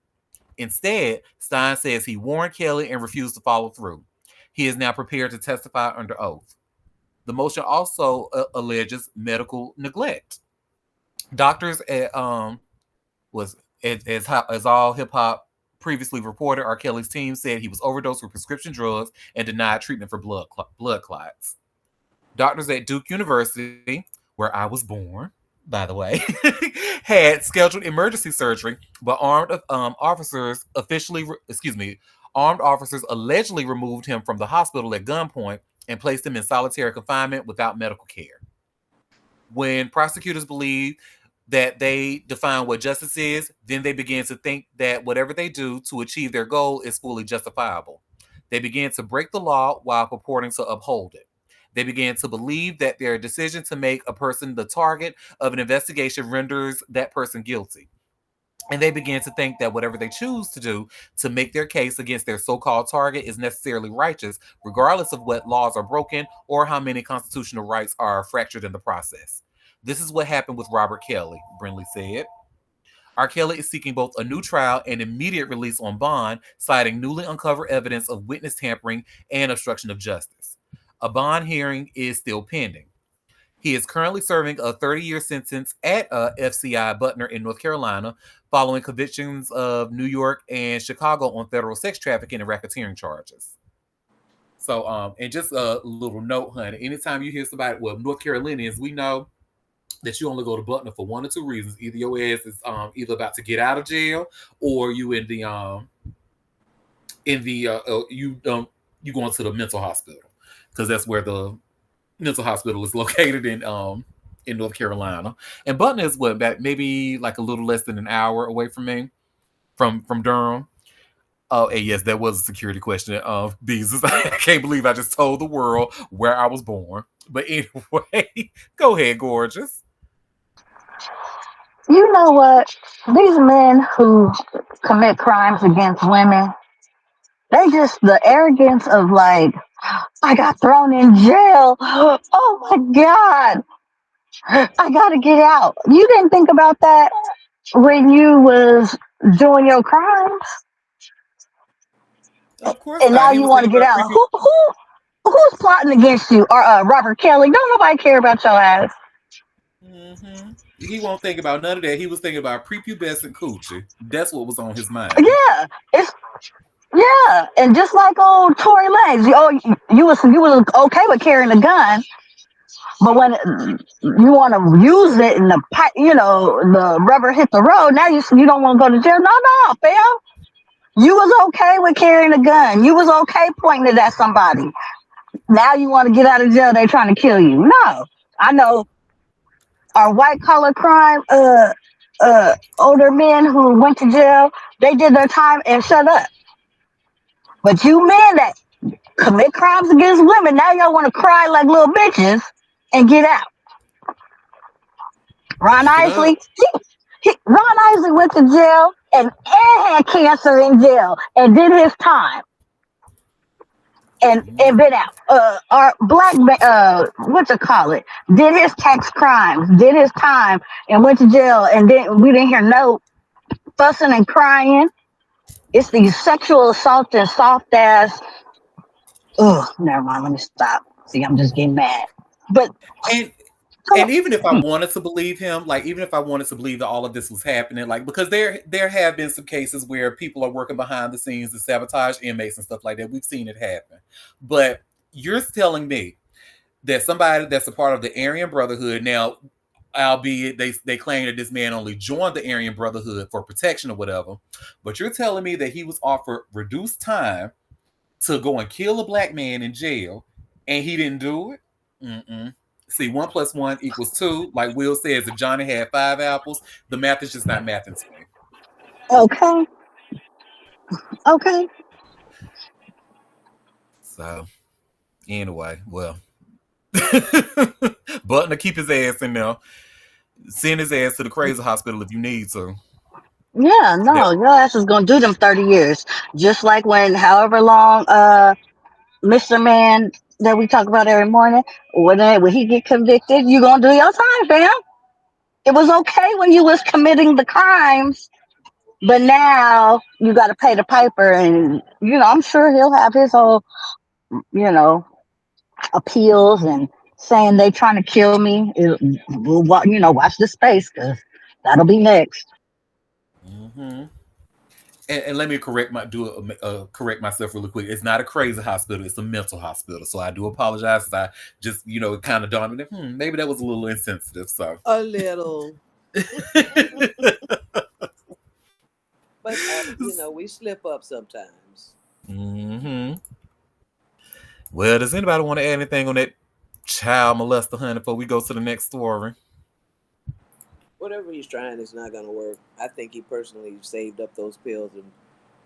Instead, Stein says he warned Kelly and refused to follow through. He is now prepared to testify under oath. The motion also alleges medical neglect. Doctors at was as all hip hop previously reported, R. Kelly's team said he was overdosed with prescription drugs and denied treatment for blood clots. Doctors at Duke University, where I was born, by the way, had scheduled emergency surgery, but armed officers allegedly removed him from the hospital at gunpoint and placed him in solitary confinement without medical care. When prosecutors believe that they define what justice is, then they begin to think that whatever they do to achieve their goal is fully justifiable. They begin to break the law while purporting to uphold it. They began to believe that their decision to make a person the target of an investigation renders that person guilty. And they began to think that whatever they choose to do to make their case against their so called target is necessarily righteous, regardless of what laws are broken or how many constitutional rights are fractured in the process. This is what happened with Robert Kelly, Brinley said. R. Kelly is seeking both a new trial and immediate release on bond, citing newly uncovered evidence of witness tampering and obstruction of justice. A bond hearing is still pending. He is currently serving a 30-year sentence at FCI Butner in North Carolina, following convictions of New York and Chicago on federal sex trafficking and racketeering charges. So, and just a little note, honey. Anytime you hear somebody, well, North Carolinians, we know that you only go to Butner for one or two reasons. Either your ass is either about to get out of jail, or you you going to the mental hospital, because that's where the mental hospital is located in North Carolina. And Butner is what, about maybe like a little less than an hour away from me, from Durham. Oh, and yes, that was a security question of Beezus. I can't believe I just told the world where I was born. But anyway, go ahead, gorgeous. You know what? These men who commit crimes against women, they just the arrogance of like, I got thrown in jail. Oh my God. I gotta get out. You didn't think about that when you was doing your crimes, Of course and not. now He you was want to thinking get about out. pre. Who's plotting against you? Or Robert Kelly? Don't nobody care about your ass. Mm-hmm. He won't think about none of that. He was thinking about prepubescent coochie. That's what was on his mind. Yeah, it's yeah, and just like old Tory Lanez, you was okay with carrying a gun, but when you want to use it and the rubber hit the road, now you don't want to go to jail. No, no, fam. You was okay with carrying a gun. You was okay pointing it at somebody. Now you want to get out of jail? They trying to kill you. No, I know our white collar crime, older men who went to jail, they did their time and shut up. But you men that commit crimes against women, now y'all want to cry like little bitches and get out. Ron Back it up. Isley, Ron Isley went to jail and had cancer in jail and did his time and been out. Our black what you call it, did his tax crimes, did his time, and went to jail, and then we didn't hear no fussing and crying. It's these sexual assault and soft ass. Ugh, never mind. Let me stop. See, I'm just getting mad. But And And even if I wanted to believe him, like even if I wanted to believe that all of this was happening, like because there have been some cases where people are working behind the scenes to sabotage inmates and stuff like that. We've seen it happen. But you're telling me that somebody that's a part of the Aryan Brotherhood now, albeit they claim that this man only joined the Aryan Brotherhood for protection or whatever, but you're telling me that he was offered reduced time to go and kill a black man in jail, and he didn't do it? Mm-mm. See, 1 plus 1 equals 2. Like Will says, if Johnny had 5 apples, the math is just not mathing to me. Okay, okay. So, anyway, well, Button to keep his ass in there. Send his ass to the crazy hospital if you need to. Yeah, That. no, your ass is gonna do them 30 years, just like when however long Mr. Man that we talk about every morning, when he get convicted, you gonna do your time, fam. It was okay when you was committing the crimes, but now you got to pay the piper, and I'm sure he'll have his whole you know appeals and saying they trying to kill me. Watch the space because that'll be next. Mm-hmm. And let me correct myself really quick. It's not a crazy hospital; it's a mental hospital. So I do apologize. I just it kind of dawned on me. Maybe that was a little insensitive. So, A little. But we slip up sometimes. hmm well, does anybody want to add anything on that child molester, honey, before we go to the next story? Whatever he's trying is not going to work. I think he personally saved up those pills and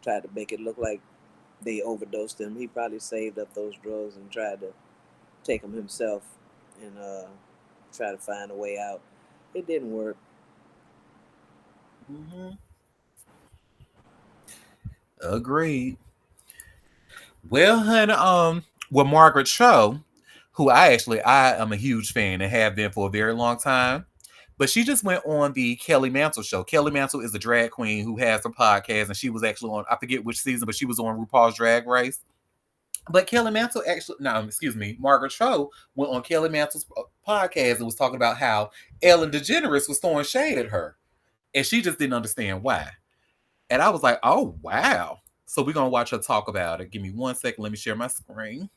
tried to make it look like they overdosed him. He probably saved up those drugs and tried to take them himself and try to find a way out. It didn't work. hmm Agreed. Well, honey, Margaret Cho, who I am a huge fan and have been for a very long time. But she just went on the Kelly Mantle show. Kelly Mantle is a drag queen who has a podcast, and she was actually on, I forget which season, but she was on RuPaul's Drag Race. But Kelly Mantle actually, no, excuse me, Margaret Cho went on Kelly Mantle's podcast and was talking about how Ellen DeGeneres was throwing shade at her. And she just didn't understand why. And I was like, oh, wow. So we're going to watch her talk about it. Give me 1 second. Let me share my screen.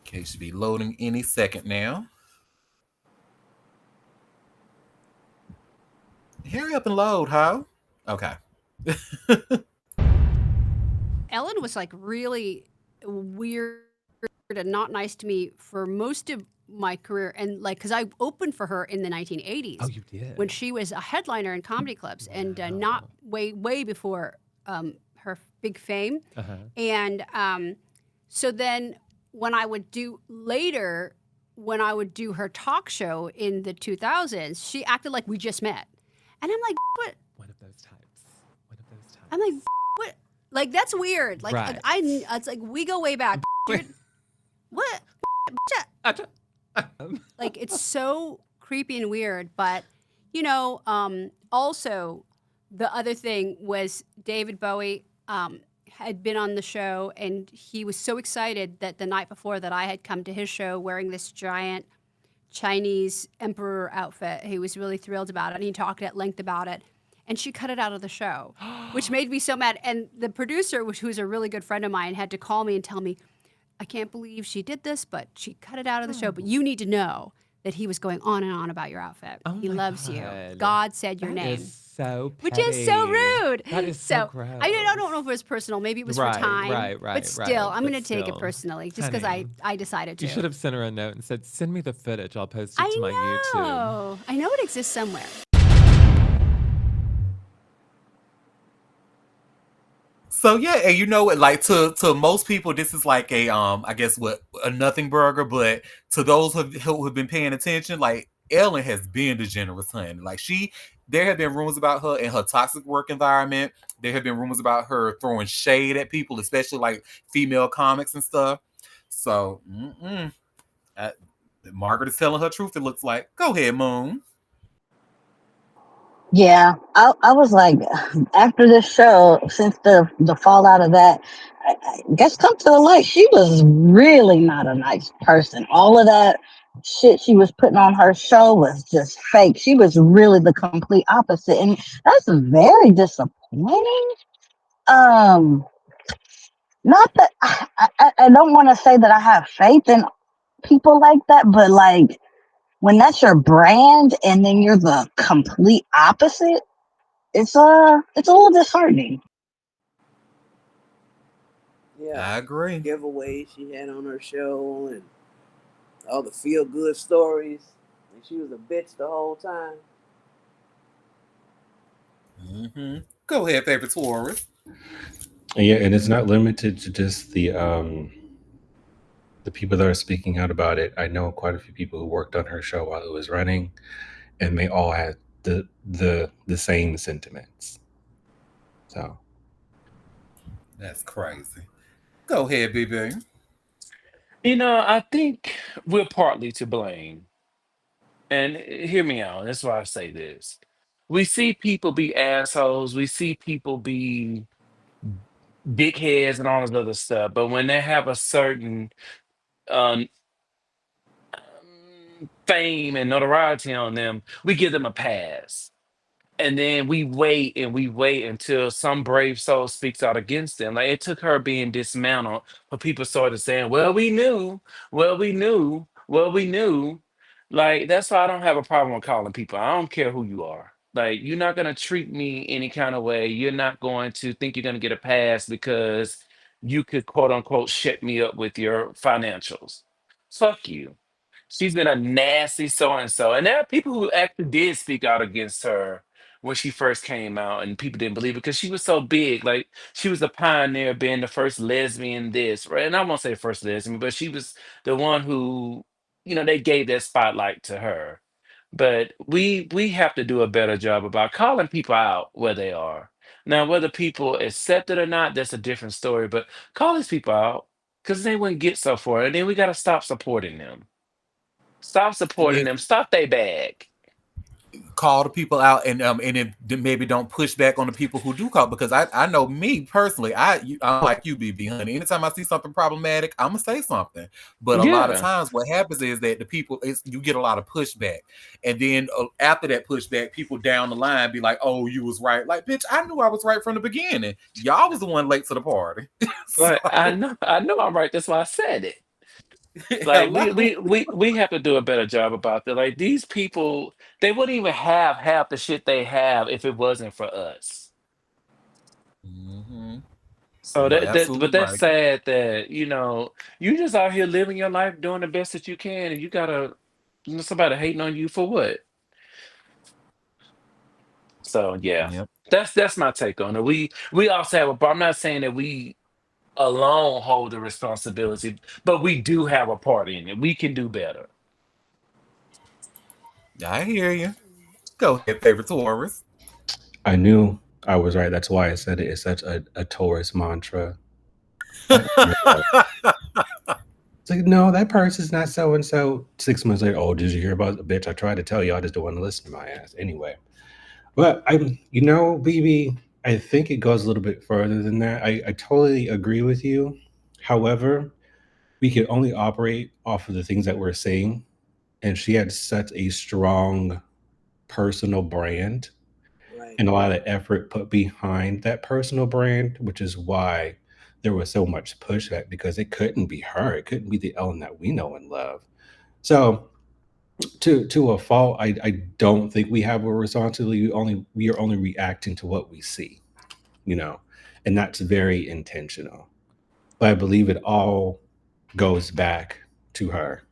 Okay, should be loading any second now. Hurry up and load, huh? Okay. Ellen was like really weird and not nice to me for most of my career, and like because I opened for her in the 1980s. Oh, you did? When she was a headliner in comedy clubs, and not way before her big fame. Uh-huh. And so then when I would do later, when I would do her talk show in the 2000s, she acted like we just met, and I'm like, what? One of those types. One of those types. I'm like, what? Like that's weird. Like Right. it's like we go way back. Dude, what? Like it's so creepy and weird. But also the other thing was David Bowie had been on the show, and he was so excited that the night before that I had come to his show wearing this giant Chinese emperor outfit. He was really thrilled about it, and he talked at length about it. And she cut it out of the show, which made me so mad. And the producer, who's a really good friend of mine, had to call me and tell me, I can't believe she did this, but she cut it out of the show. But you need to know that he was going on and on about your outfit. Oh he my loves you. God. God said your That name. is so petty. Which is so rude. That is so gross. I don't know if it was personal. Maybe it was for time. Right. But still, I'm But going to take it still. personally just because Honey, I decided to. You should have sent her a note and said, send me the footage. I'll post it I to my YouTube. I know it exists somewhere. So yeah, and you know what? Like to most people, this is like a I guess what a nothing burger, but to those who have been paying attention, like Ellen has been DeGeneres, honey. Like there have been rumors about her in her toxic work environment. There have been rumors about her throwing shade at people, especially like female comics and stuff. So Margaret is telling her truth. It looks like. Go ahead, Moon. Yeah, I was like, after this show, since the fallout of that, I guess come to the light, she was really not a nice person. All of that shit she was putting on her show was just fake. She was really the complete opposite, and that's very disappointing. Um, Not that I don't want to say that I have faith in people like that, but like when that's your brand and then you're the complete opposite, it's a little disheartening. Yeah, I agree. giveaways she had on her show and all the feel good stories, and she was a bitch the whole time. Go ahead, favorite Taurus. And yeah, and it's not limited to just the people that are speaking out about it. I know quite a few people who worked on her show while it was running, and they all had the same sentiments. So That's crazy. Go ahead, BB. I think we're partly to blame. And hear me out. That's why I say this. We see people be assholes. We see people be dickheads and all this other stuff. But when they have a certain um, fame and notoriety on them, we give them a pass. And then we wait until some brave soul speaks out against them. Like it took her being dismantled for people started saying, "Well, we knew, well, we knew, well, we knew." Like that's why I don't have a problem with calling people. I don't care who you are. Like you're not gonna treat me any kind of way. You're not going to think you're gonna get a pass because you could quote unquote shut me up with your financials. Fuck you. She's been a nasty so and so. And there are people who actually did speak out against her when she first came out, and people didn't believe it because she was so big. Like she was a pioneer, being the first lesbian, this, right? And I won't say first lesbian, but she was the one who, they gave that spotlight to her. But we have to do a better job about calling people out where they are. Now, whether people accept it or not, that's a different story. But call these people out because they wouldn't get so far. And then we got to stop supporting them. Stop And supporting then them. Stop they bag. call the people out, and then maybe don't push back on the people who do call, because I know me personally, I'm like you, BB, honey. Anytime I see something problematic, I'm gonna say something. But a lot of Yeah. times what happens is that the people, you get a lot of pushback, and then after that pushback, people down the line be like, oh, you was right. Like, bitch, I knew I was right from the beginning. Y'all was the one late to the party. Like So I know I'm right. That's why I said it. Like we hello. we we we have to do a better job about that. Like these people, they wouldn't even have half the shit they have if it wasn't for us. Hmm. So You're but absolutely that's right. sad that, you just out here living your life doing the best that you can, and you gotta, somebody hating on you for what? So yeah. Yep. That's my take on it. We also have a, but I'm not saying that we alone hold the responsibility, but we do have a part in it. We can do better. I hear you. Go ahead, favorite Taurus. I knew I was right. That's why I said it. It's such a Taurus mantra. Like, no. It's like, no, that person's not so and so. 6 months later, oh, did you hear about the bitch? I tried to tell you, I just don't want to listen to my ass. Anyway. But BB, I think it goes a little bit further than that. I totally agree with you. However, we can only operate off of the things that we're seeing. And she had such a strong personal brand Right. and a lot of effort put behind that personal brand, which is why there was so much pushback because it couldn't be her. It couldn't be the Ellen that we know and love. So to a fault, I don't think we have a responsibility. We are only reacting to what we see, you know, and that's very intentional. But I believe it all goes back to her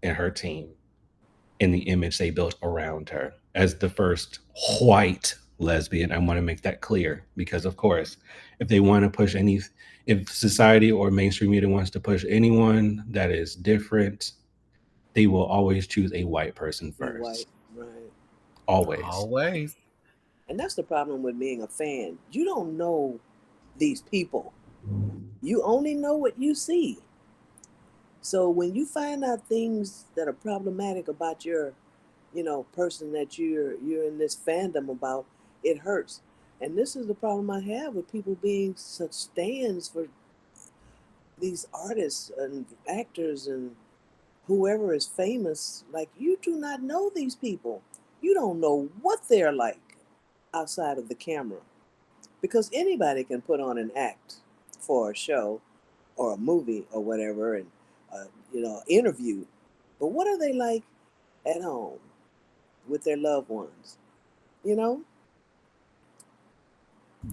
and her team and the image they built around her as the first white lesbian. I want to make that clear because, of course, if they want to push if society or mainstream media wants to push anyone that is different, they will always choose a white person Be white. first. Right. Always. Always. And that's the problem with being a fan. You don't know these people. You only know what you see. So when you find out things that are problematic about your, person that you're in this fandom about, it hurts. And this is the problem I have with people being such stands for these artists and actors and whoever is famous. Like, you do not know these people. You don't know what they're like outside of the camera, because anybody can put on an act for a show or a movie or whatever, and interview. But what are they like at home with their loved ones? You know,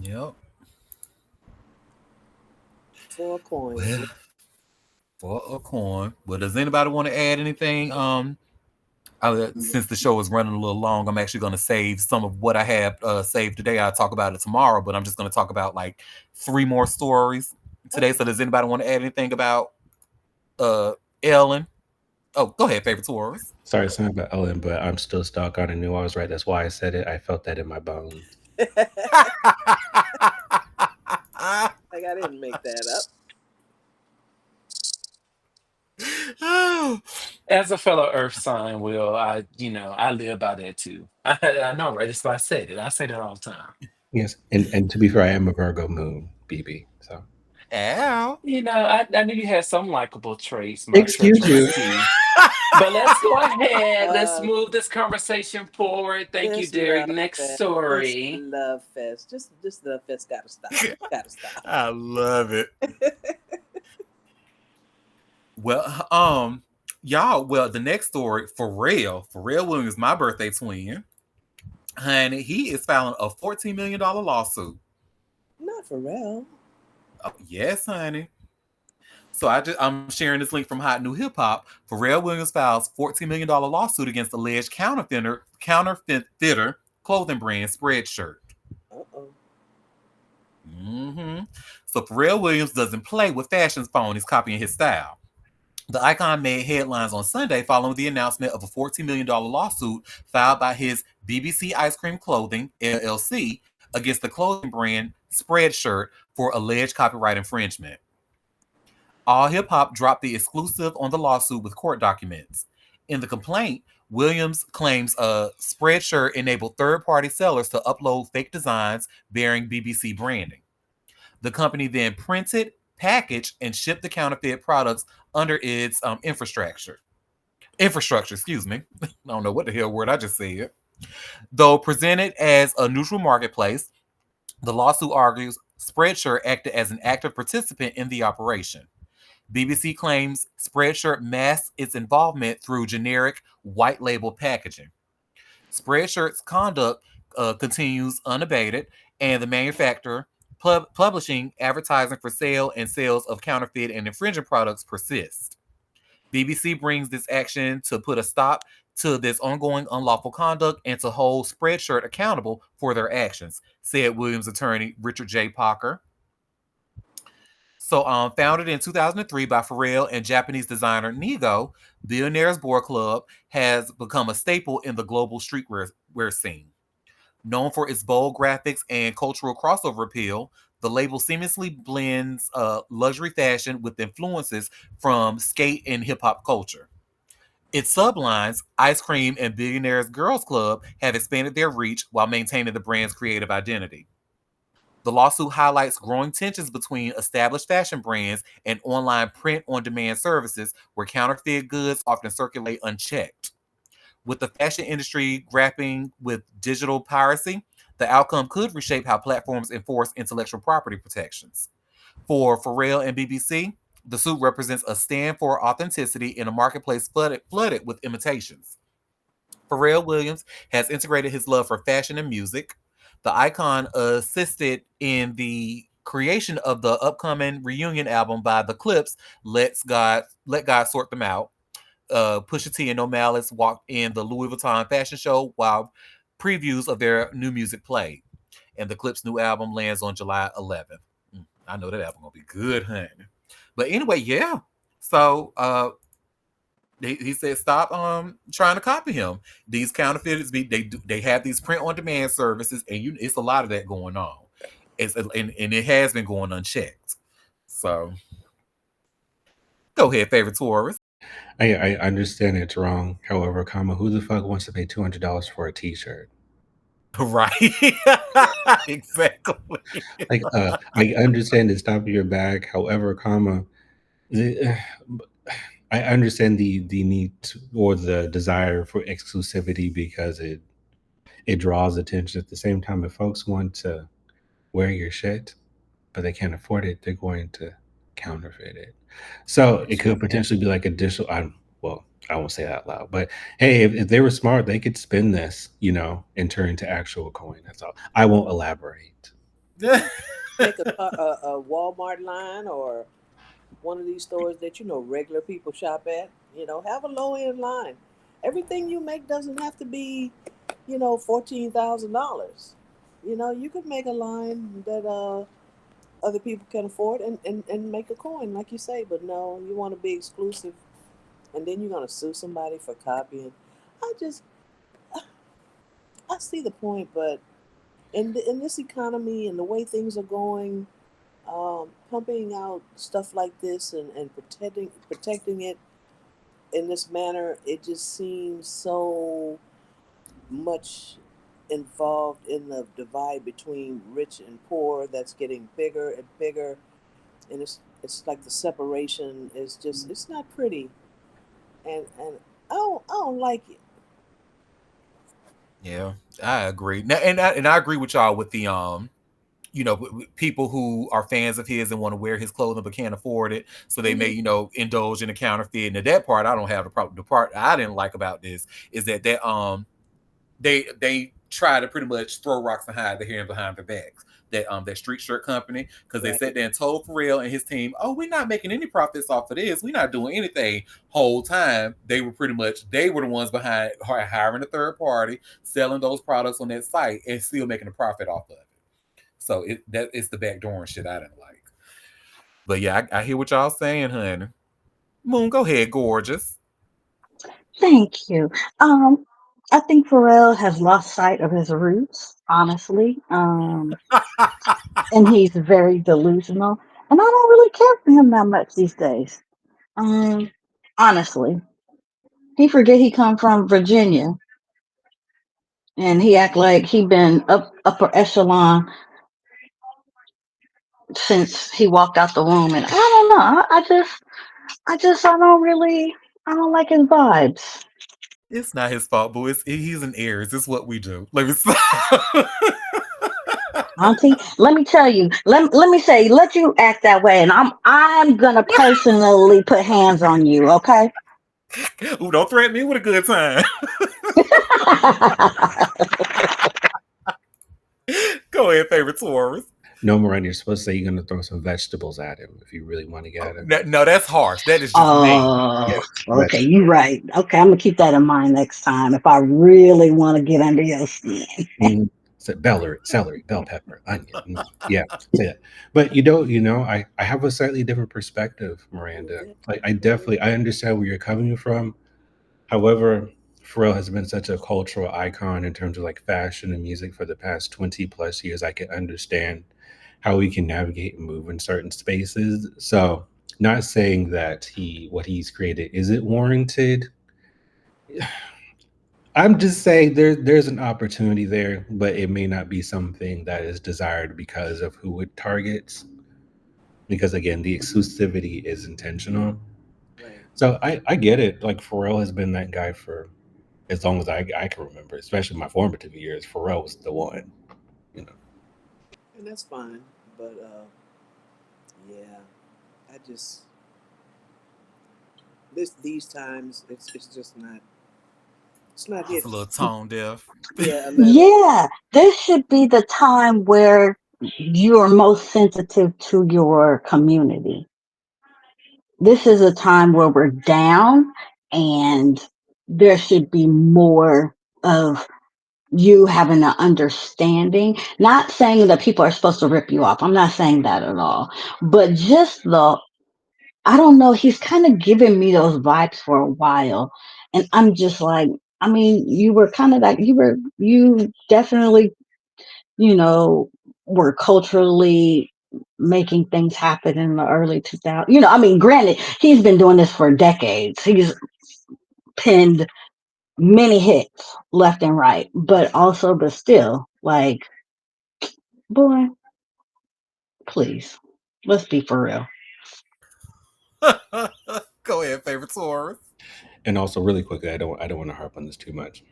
Yep. for a coin. Well, for a coin. Well, does anybody want to add anything? Since the show is running a little long, I'm actually going to save some of what I have saved today. I'll talk about it tomorrow, but I'm just going to talk about like three more stories today. Okay. So, does anybody want to add anything about uh, Ellen? Oh, go ahead, favorite tourist. Sorry, it's not about Ellen, but I'm still stuck on. I knew I was right. That's why I said it. I felt that in my bones. Like, I didn't make that up. As a fellow Earth sign, Will, I live by that too. I know, right? That's why I said it. I say that all the time. Yes, and to be fair, I am a Virgo moon, BB. So Ow. I knew you had some likable traits, my excuse treacherous you. C. But let's go ahead. Let's Uh, move this conversation forward. Thank you, this Derek. love Next fest, this story. love fest, just this love fest gotta stop. Gotta stop. I love it. Well, y'all. Well, the next story, Pharrell Williams, my birthday twin, honey, he is filing a $14 million lawsuit. Not Pharrell. Oh, yes, honey. So I'm sharing this link from Hot New Hip Hop. Pharrell Williams files $14 million lawsuit against alleged counterfeiter clothing brand Spreadshirt. Uh oh. hmm So Pharrell Williams doesn't play with fashion's phone. He's copying his style. The icon made headlines on Sunday following the announcement of a $14 million lawsuit filed by his BBC Ice Cream Clothing, LLC, against the clothing brand Spreadshirt for alleged copyright infringement. All Hip Hop dropped the exclusive on the lawsuit with court documents. In the complaint, Williams claims Spreadshirt enabled third-party sellers to upload fake designs bearing BBC branding. The company then printed, packaged, and shipped the counterfeit products under its infrastructure. Infrastructure, excuse me. I don't know what the hell word I just said. Though presented as a neutral marketplace, the lawsuit argues Spreadshirt acted as an active participant in the operation. BBC claims Spreadshirt masked its involvement through generic white label packaging. Spreadshirt's conduct continues unabated, and the manufacturer, publishing, advertising for sale, and sales of counterfeit and infringing products persist. BBC brings this action to put a stop to this ongoing unlawful conduct and to hold Spreadshirt accountable for their actions, said Williams' attorney Richard J. Parker. So, founded in 2003 by Pharrell and Japanese designer Nigo, Billionaires Board Club has become a staple in the global streetwear scene. Known for its bold graphics and cultural crossover appeal, the label seamlessly blends luxury fashion with influences from skate and hip hop culture. Its sublines, Ice Cream and Billionaires Girls Club, have expanded their reach while maintaining the brand's creative identity. The lawsuit highlights growing tensions between established fashion brands and online print on demand services where counterfeit goods often circulate unchecked. With the fashion industry grappling with digital piracy, the outcome could reshape how platforms enforce intellectual property protections. For Pharrell and BBC, the suit represents a stand for authenticity in a marketplace flooded with imitations. Pharrell Williams has integrated his love for fashion and music. The icon assisted in the creation of the upcoming reunion album by The Clips, Let God Sort Them Out. Pusha T and No Malice walked in the Louis Vuitton fashion show while previews of their new music played. And The Clips' new album lands on July 11th. I know that album gonna be good, honey. But anyway, yeah. So he said stop trying to copy him. These counterfeiters they have these print on demand services, and it's a lot of that going on. And it has been going unchecked. So go ahead, favorite tourist. I understand it's wrong. However, comma, who the fuck wants to pay $200 for a T-shirt? Right. Exactly. Like, I understand it's top of your bag. However, comma, the, I understand the need or the desire for exclusivity because it draws attention. At the same time, if folks want to wear your shit, but they can't afford it, they're going to counterfeit it. So it That's could true. potentially be like additional. Well, I won't say that out loud, but hey, if they were smart, they could spin this, and turn into actual coin. That's all. I won't elaborate. Make a Walmart line or one of these stores that regular people shop at. Have a low end line. Everything you make doesn't have to be, $14,000. You could make a line that other people can afford and make a coin, like you say. But no, you want to be exclusive, and then you're gonna sue somebody for copying. I just I see the point, but in this economy and the way things are going, pumping out stuff like this and protecting it in this manner, it just seems so much involved in the divide between rich and poor that's getting bigger and bigger, and it's like the separation is just it's not pretty, and I don't like it. Yeah, I agree. Now, and I agree with y'all with the people who are fans of his and want to wear his clothing but can't afford it, so they may Hmm. indulge in a counterfeit. And that part I don't have the problem. The part I didn't like about this is that they try to pretty much throw rocks and hide their hand behind their backs. That street shirt company, because they Right. sat there and told Pharrell and his team, "Oh, we're not making any profits off of this. We're not doing anything." Whole time they were the ones behind hiring a third party, selling those products on that site, and still making a profit off of it. So it's the backdoor and shit I didn't like. But yeah, I hear what y'all saying, honey. Moon, go ahead, gorgeous. Thank you. Um, I think Pharrell has lost sight of his roots, honestly. And he's very delusional. And I don't really care for him that much these days. Um, honestly, he forget he come from Virginia, and he act like he been upper echelon since he walked out the womb. And I don't know. I don't like his vibes. It's not his fault, boo. He's an Aries. It's what we do. Let me stop. Auntie, let me tell you, let me say, let you act that way, and I'm gonna personally put hands on you, okay? Ooh, don't threaten me with a good time. Go ahead, favorite Taurus. No, Miranda, you're supposed to say you're going to throw some vegetables at him if you really want to get Oh, at him. no, no, that's harsh. That is just mean. Oh, Yes, okay, vegetables. you right. Okay, I'm gonna keep that in mind next time if I really want to get under your skin. Mm. So celery, bell pepper, onion. Yeah, say that. But I have a slightly different perspective, Miranda. Okay. Like I understand where you're coming from. However, Pharrell has been such a cultural icon in terms of like fashion and music for the past 20 plus years. I can understand how he can navigate and move in certain spaces. So, not saying that what he's created isn't warranted. I'm just saying there's an opportunity there, but it may not be something that is desired because of who it targets. Because again, the exclusivity is intentional. Right. So I get it. Like Pharrell has been that guy for as long as I can remember, especially my formative years. Pharrell was the one, you know. And that's fine. But yeah, I just these times it's just not it's not It's a hitting. little tone deaf. Yeah, a little. Yeah, this should be the time where you are most sensitive to your community. This is a time where we're down, and there should be more of you having an understanding. Not saying that people are supposed to rip you off. I'm not saying that at all. But just I don't know, he's kind of giving me those vibes for a while. And I'm just like, I mean, you were kind of like, you definitely, you know, were culturally. making things happen in the early 2000s. I mean, granted, he's been doing this for decades. He's pinned many hits left and right, but still, like, boy, please, let's be for real. Go ahead, favorite Taurus. And also, really quickly, I don't want to harp on this too much.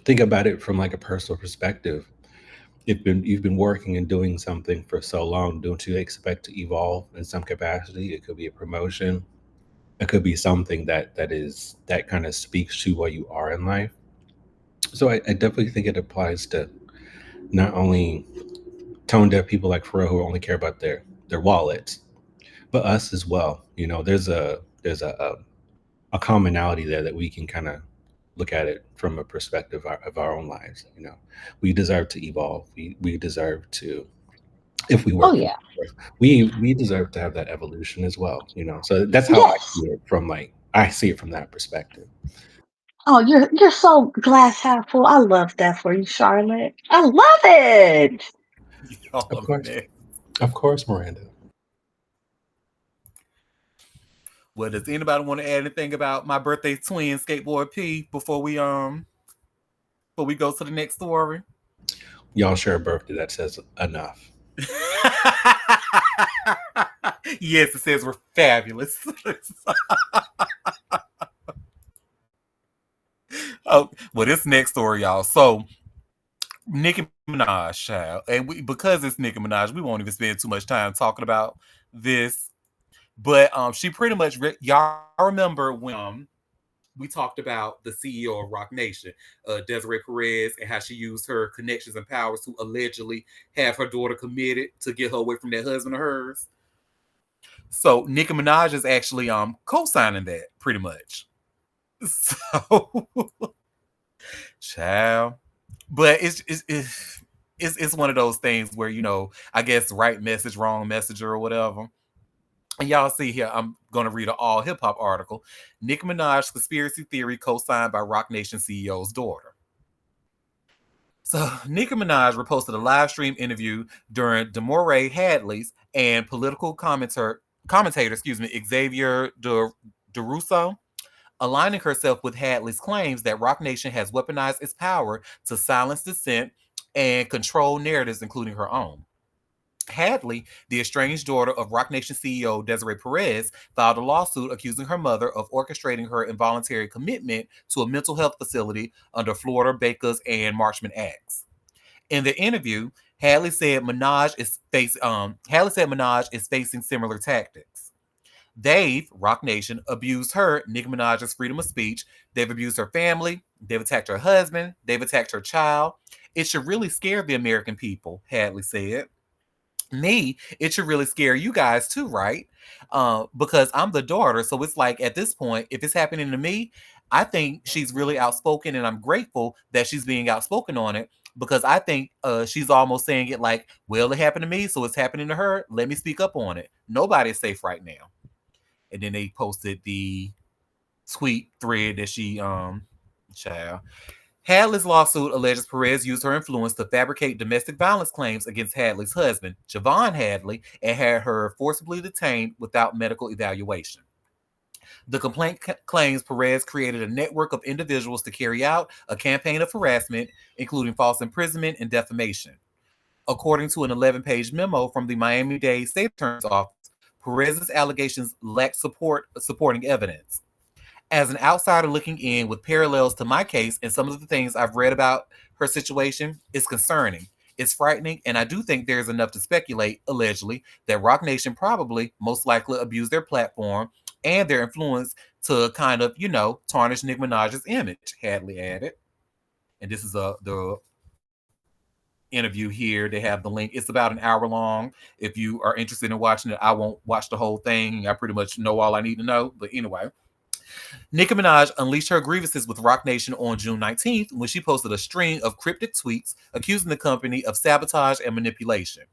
Think about it from like a personal perspective. You've been working and doing something for so long. Don't you expect to evolve in some capacity? It could be a promotion. It could be something that kind of speaks to what you are in life. So I definitely think it applies to not only tone deaf people like Pharrell who only care about their wallets, but us as well. There's a commonality there that we can kind of look at it from a perspective of our own lives. We deserve to evolve. We deserve to, if we Oh work for yeah, it, we deserve to have that evolution as well. So that's how I yes. see it from like I see it from that perspective. Oh, you're so glass half full. I love that for you, Charlotte. I love it. Y'all Of a course, mess. of course, Miranda. Well, does anybody want to add anything about my birthday twin, Skateboard P, before we go to the next story? Y'all share a birthday that says enough. Yes, it says we're fabulous. Oh, well, this next story, y'all. So Nicki Minaj, child, and because it's Nicki Minaj, we won't even spend too much time talking about this. But she pretty much y'all remember when we talked about the CEO of Rock Nation, Desiree Perez, and how she used her connections and powers to allegedly have her daughter committed to get her away from that husband of hers. So Nicki Minaj is actually co-signing that pretty much. So, child, but it's one of those things where I guess right message, wrong messenger, or whatever. And y'all see here, I'm going to read an all hip hop article. Nicki Minaj conspiracy theory co-signed by Rock Nation CEO's daughter. So Nicki Minaj reposted a live stream interview during Demore Hadley's and political commentator, Xavier DeRusso, aligning herself with Hadley's claims that Rock Nation has weaponized its power to silence dissent and control narratives, including her own. Hadley, the estranged daughter of Rock Nation CEO Desiree Perez, filed a lawsuit accusing her mother of orchestrating her involuntary commitment to a mental health facility under Florida Baker's and Marchman Acts. In the interview, Hadley said Minaj is facing similar tactics. They've, Rock Nation, abused her, Nicki Minaj's freedom of speech. They've abused her family. They've attacked her husband. They've attacked her child. It should really scare the American people, Hadley said. Me, it should really scare you guys too, right? Because I'm the daughter. So it's like at this point, if it's happening to me, I think she's really outspoken, and I'm grateful that she's being outspoken on it because I think she's almost saying it like, well, it happened to me, so it's happening to her. Let me speak up on it. Nobody's safe right now. And then they posted the tweet thread that she child. Hadley's lawsuit alleges Perez used her influence to fabricate domestic violence claims against Hadley's husband, Javon Hadley, and had her forcibly detained without medical evaluation. The complaint claims Perez created a network of individuals to carry out a campaign of harassment, including false imprisonment and defamation. According to an 11-page memo from the Miami-Dade State Attorney's Office, Perez's allegations lack supporting evidence. As an outsider looking in with parallels to my case and some of the things I've read about her situation, it's concerning. It's frightening, and I do think there's enough to speculate, allegedly, that Rock Nation probably most likely abused their platform and their influence to kind of, tarnish Nicki Minaj's image, Hadley added. And this is the interview here. They have the link. It's about an hour long. If you are interested in watching it, I won't watch the whole thing. I pretty much know all I need to know. But anyway, Nicki Minaj unleashed her grievances with Rock Nation on June 19th when she posted a string of cryptic tweets accusing the company of sabotage and manipulation.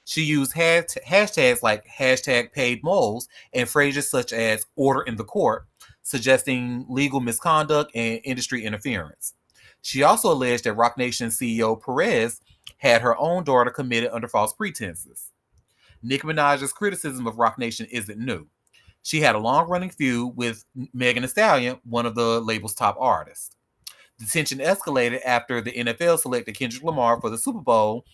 She used hashtags like hashtag paid moles and phrases such as order in the court, suggesting legal misconduct and industry interference. She also alleged that Rock Nation CEO Perez had her own daughter committed under false pretenses. Nicki Minaj's criticism of Rock Nation isn't new. She had a long running feud with Megan Thee Stallion, one of the label's top artists. The tension escalated after the NFL selected Kendrick Lamar for the Super Bowl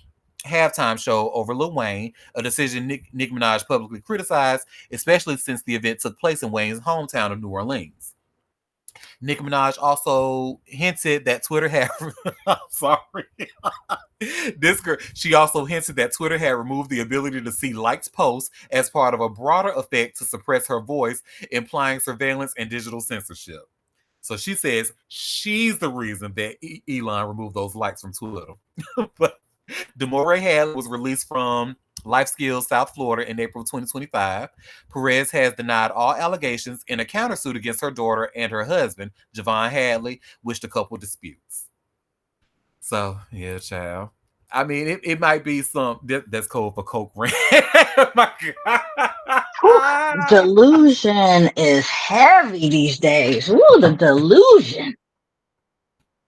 halftime show over Lil Wayne, a decision Nicki Minaj publicly criticized, especially since the event took place in Wayne's hometown of New Orleans. Nicki Minaj also hinted that Twitter had. I'm sorry. This girl, she also hinted that Twitter had removed the ability to see liked posts as part of a broader effect to suppress her voice, implying surveillance and digital censorship. So she says she's the reason that Elon removed those likes from Twitter. But Demore Hadley was released from Life Skills South Florida in April 2025. Perez has denied all allegations in a countersuit against her daughter and her husband, Javon Hadley, which the couple disputes. So, yeah, child. I mean, it might be some that's code for Coke Rant. My Whew, God. delusion is heavy these days. Ooh, the delusion.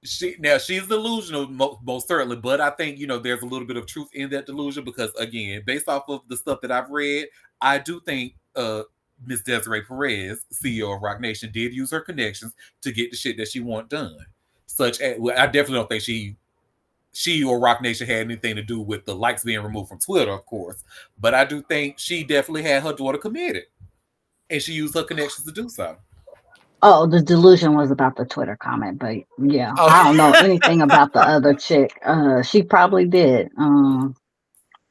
She's delusional, most certainly, but I think there's a little bit of truth in that delusion because again, based off of the stuff that I've read, I do think Miss Desiree Perez, CEO of Rock Nation, did use her connections to get the shit that she want done. Such as, well, I definitely don't think she or Rock Nation had anything to do with the likes being removed from Twitter, of course, but I do think she definitely had her daughter committed, and she used her connections to do so. Oh, the delusion was about the Twitter comment, but yeah, Oh. I don't know anything about the other chick. She probably did.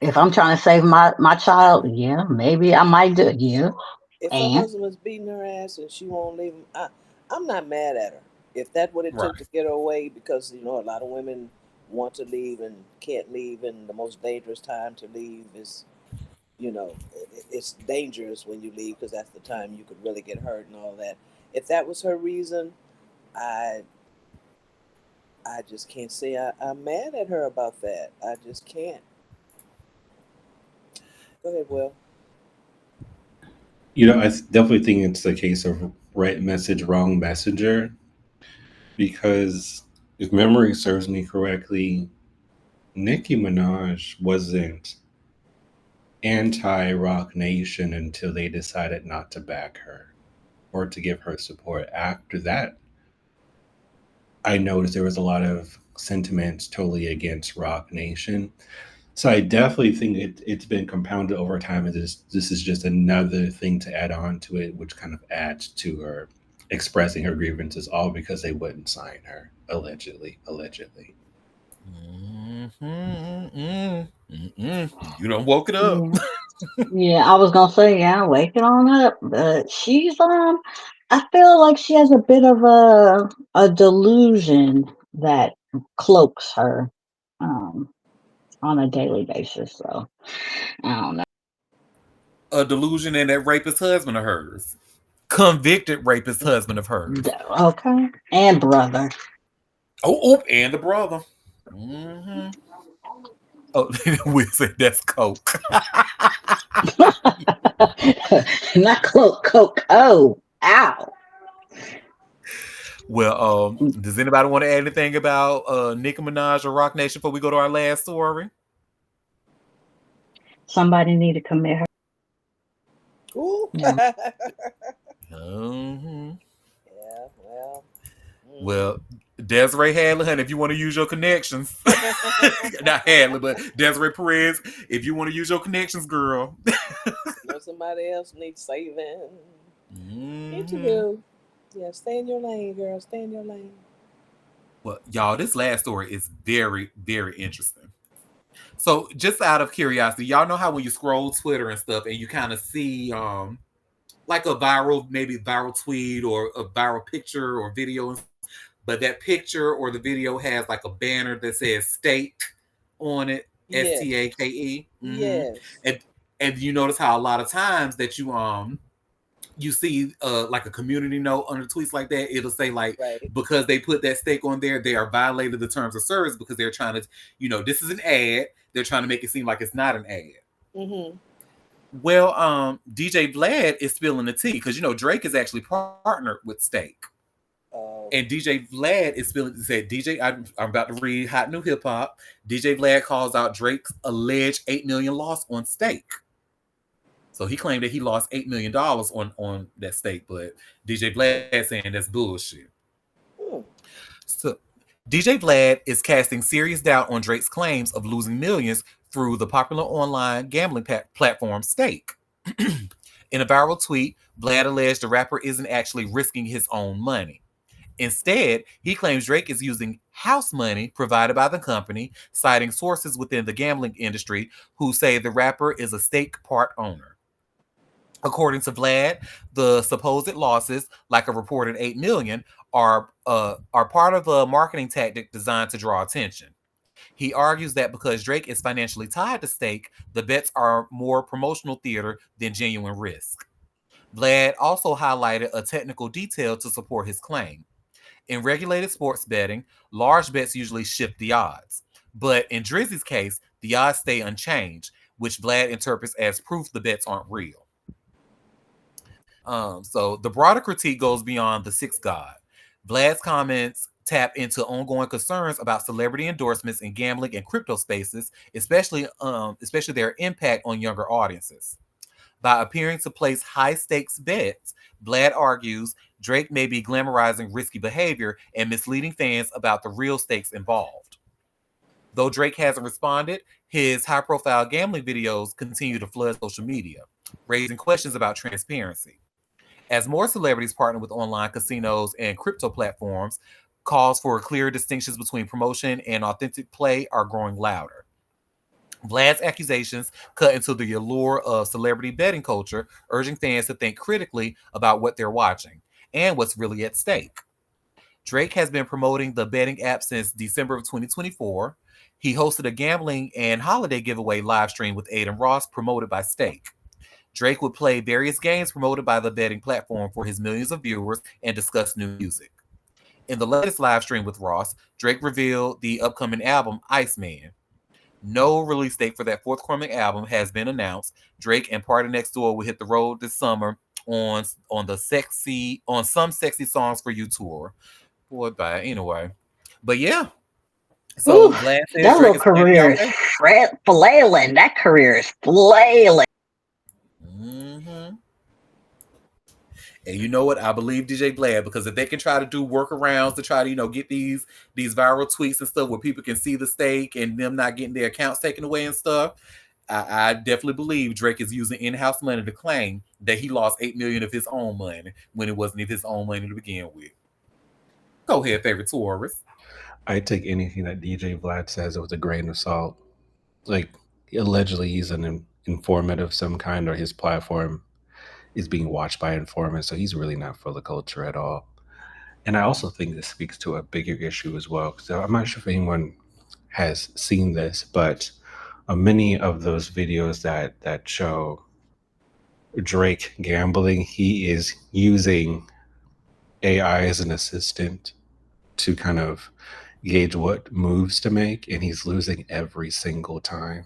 If I'm trying to save my child, yeah, maybe I might do it. Yeah, If her and husband was beating her ass and she won't leave him, I'm not mad at her. If that's what it took to Right. get her away, because a lot of women want to leave and can't leave, and the most dangerous time to leave is, it's dangerous when you leave because that's the time you could really get hurt and all that. If that was her reason, I I just can't say I'm mad at her about that. I just can't. Go ahead, Will. I definitely think it's a case of right message, wrong messenger. Because if memory serves me correctly, Nicki Minaj wasn't anti Rock Nation until they decided not to back her or to give her support. After that, I noticed there was a lot of sentiments totally against Rock Nation. So I definitely think it's been compounded over time, and this is just another thing to add on to it, which kind of adds to her expressing her grievances, all because they wouldn't sign her, allegedly, allegedly. You done woke it up. yeah, yeah. I was gonna say, yeah, wake it on up. But she's I feel like she has a bit of a delusion that cloaks her um on a daily basis. So I don't know. A delusion in that rapist husband of hers. Convicted rapist husband of hers. Okay, and brother. Oh, and the brother. Hmm. Oh, we said that's Coke. Not cloak, coke. Oh, ow. Well, does anybody want to add anything about Nicki Minaj or Rock Nation before we go to our last story? Somebody need to commit her. Ooh. Yeah. Yeah. Hmm. Well. Well, Desiree Hadley, honey, if you want to use your connections, not Hadley, but Desiree Perez, if you want to use your connections, girl. Somebody else needs saving. Need to Hmm. do. Yeah, stay in your lane, girl. Stay in your lane. Well, y'all, this last story is very, very interesting. So, just out of curiosity, y'all know how when you scroll Twitter and stuff, and you kind of see like a viral, maybe viral tweet or a viral picture or video, but that picture or the video has like a banner that says "steak" on it, Yes. STAKE. Yes. And you notice how a lot of times that you see like a community note under tweets like that, it'll say like Right. because they put that steak on there, they are violating the terms of service because they're trying to, this is an ad. They're trying to make it seem like it's not an ad. Mhm. Well, DJ Vlad is spilling the tea because Drake is actually partnered with Steak. Oh. And DJ Vlad is spilling. Said DJ. I'm about to read Hot New Hip Hop. DJ Vlad calls out Drake's alleged 8 million loss on Steak. So he claimed that he lost $8 million on that stake, but DJ Vlad saying that's bullshit. Hmm. So DJ Vlad is casting serious doubt on Drake's claims of losing millions through the popular online gambling platform Stake. In a viral tweet, Vlad alleged the rapper isn't actually risking his own money. Instead, he claims Drake is using house money provided by the company, citing sources within the gambling industry who say the rapper is a stake part owner. According to Vlad, the supposed losses, like a reported 8 million, are part of a marketing tactic designed to draw attention. He argues that because Drake is financially tied to stake, the bets are more promotional theater than genuine risk. Vlad also highlighted a technical detail to support his claim. In regulated sports betting, large bets usually shift the odds. But in Drizzy's case, the odds stay unchanged, which Vlad interprets as proof the bets aren't real. So the broader critique goes beyond the sixth god. Vlad's comments tap into ongoing concerns about celebrity endorsements in gambling and crypto spaces, especially their impact on younger audiences. By appearing to place high stakes bets, Vlad argues Drake may be glamorizing risky behavior and misleading fans about the real stakes involved. Though Drake hasn't responded, his high profile gambling videos continue to flood social media, raising questions about transparency. As more celebrities partner with online casinos and crypto platforms, calls for clear distinctions between promotion and authentic play are growing louder. Vlad's accusations cut into the allure of celebrity betting culture, urging fans to think critically about what they're watching and what's really at stake. Drake has been promoting the betting app since December of 2024. He hosted a gambling and holiday giveaway live stream with Aiden Ross promoted by Stake. Drake would play various games promoted by the betting platform for his millions of viewers and discuss new music. In the latest live stream with Ross, Drake revealed the upcoming album Iceman. No release date for that forthcoming album has been announced. Drake and Party Next Door will hit the road this summer on some sexy songs for you tour. Boy, bye anyway. But yeah, Ooh, so Vlad says that Drake little is playing career is okay. flailing. That career is flailing. Hmm. And you know what? I believe DJ Vlad because if they can try to do workarounds to try to get these viral tweets and stuff where people can see the stake and them not getting their accounts taken away and stuff, I definitely believe Drake is using in-house money to claim that he lost 8 million of his own money when it wasn't his own money to begin with. Go ahead, favorite tourist. I take anything that DJ Vlad says with a grain of salt. Like, allegedly, he's an informant of some kind, or his platform is being watched by informants, so he's really not for the culture at all. And I also think this speaks to a bigger issue as well. So I'm not sure if anyone has seen this, but many of those videos that show Drake gambling, he is using AI as an assistant to kind of gauge what moves to make, and he's losing every single time.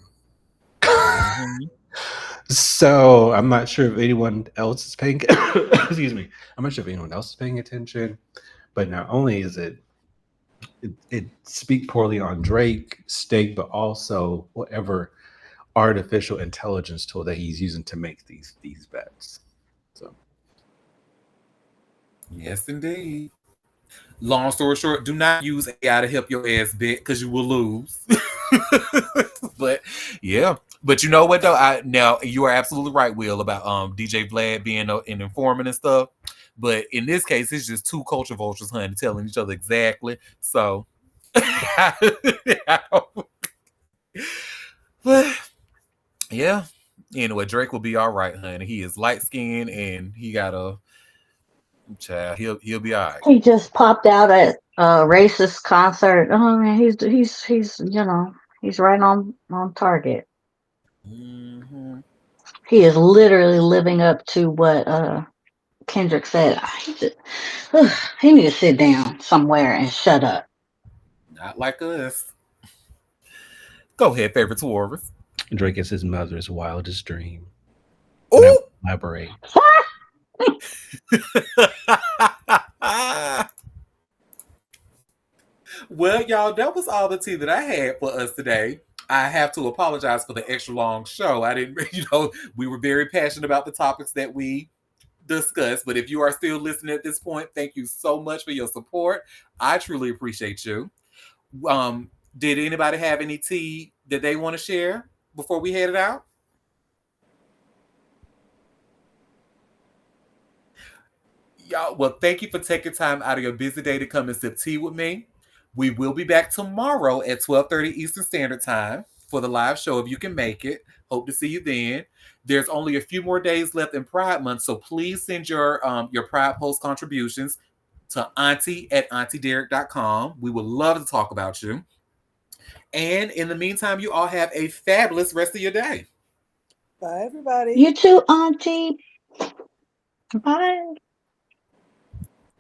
Mm-hmm. So I'm not sure if anyone else is paying. Excuse me. I'm not sure if anyone else is paying attention. But not only is it speak poorly on Drake, Stake, but also whatever artificial intelligence tool that he's using to make these bets. So Yes, indeed. Long story short, do not use AI to help your ass bet because you will lose. But yeah, but you know what though? I now you are absolutely right, Will, about DJ Vlad being an informant and stuff. But in this case, it's just two culture vultures, honey, telling each other exactly. So, but yeah. Anyway, Drake will be all right, honey. He is light skinned and he got a child. He'll be all right. He just popped out at a racist concert. Oh man, he's he's right on target. Mm-hmm. He is literally living up to what Kendrick said. He need to sit down somewhere and shut up. Not like us. Go ahead, favorite tourist. Drake is his mother's wildest dream. And I will Oh! elaborate. Well, y'all, that was all the tea that I had for us today. I have to apologize for the extra long show. I didn't, we were very passionate about the topics that we discussed. But if you are still listening at this point, thank you so much for your support. I truly appreciate you. Um, did anybody have any tea that they want to share before we headed out? Y'all, well, thank you for taking time out of your busy day to come and sip tea with me. We will be back tomorrow at 12:30 Eastern Standard Time for the live show if you can make it. Hope to see you then. There's only a few more days left in Pride Month, so please send your Pride Post contributions to Auntie at AuntieDerek.com. We would love to talk about you. And in the meantime, you all have a fabulous rest of your day. Bye, everybody. You too, Auntie. Bye.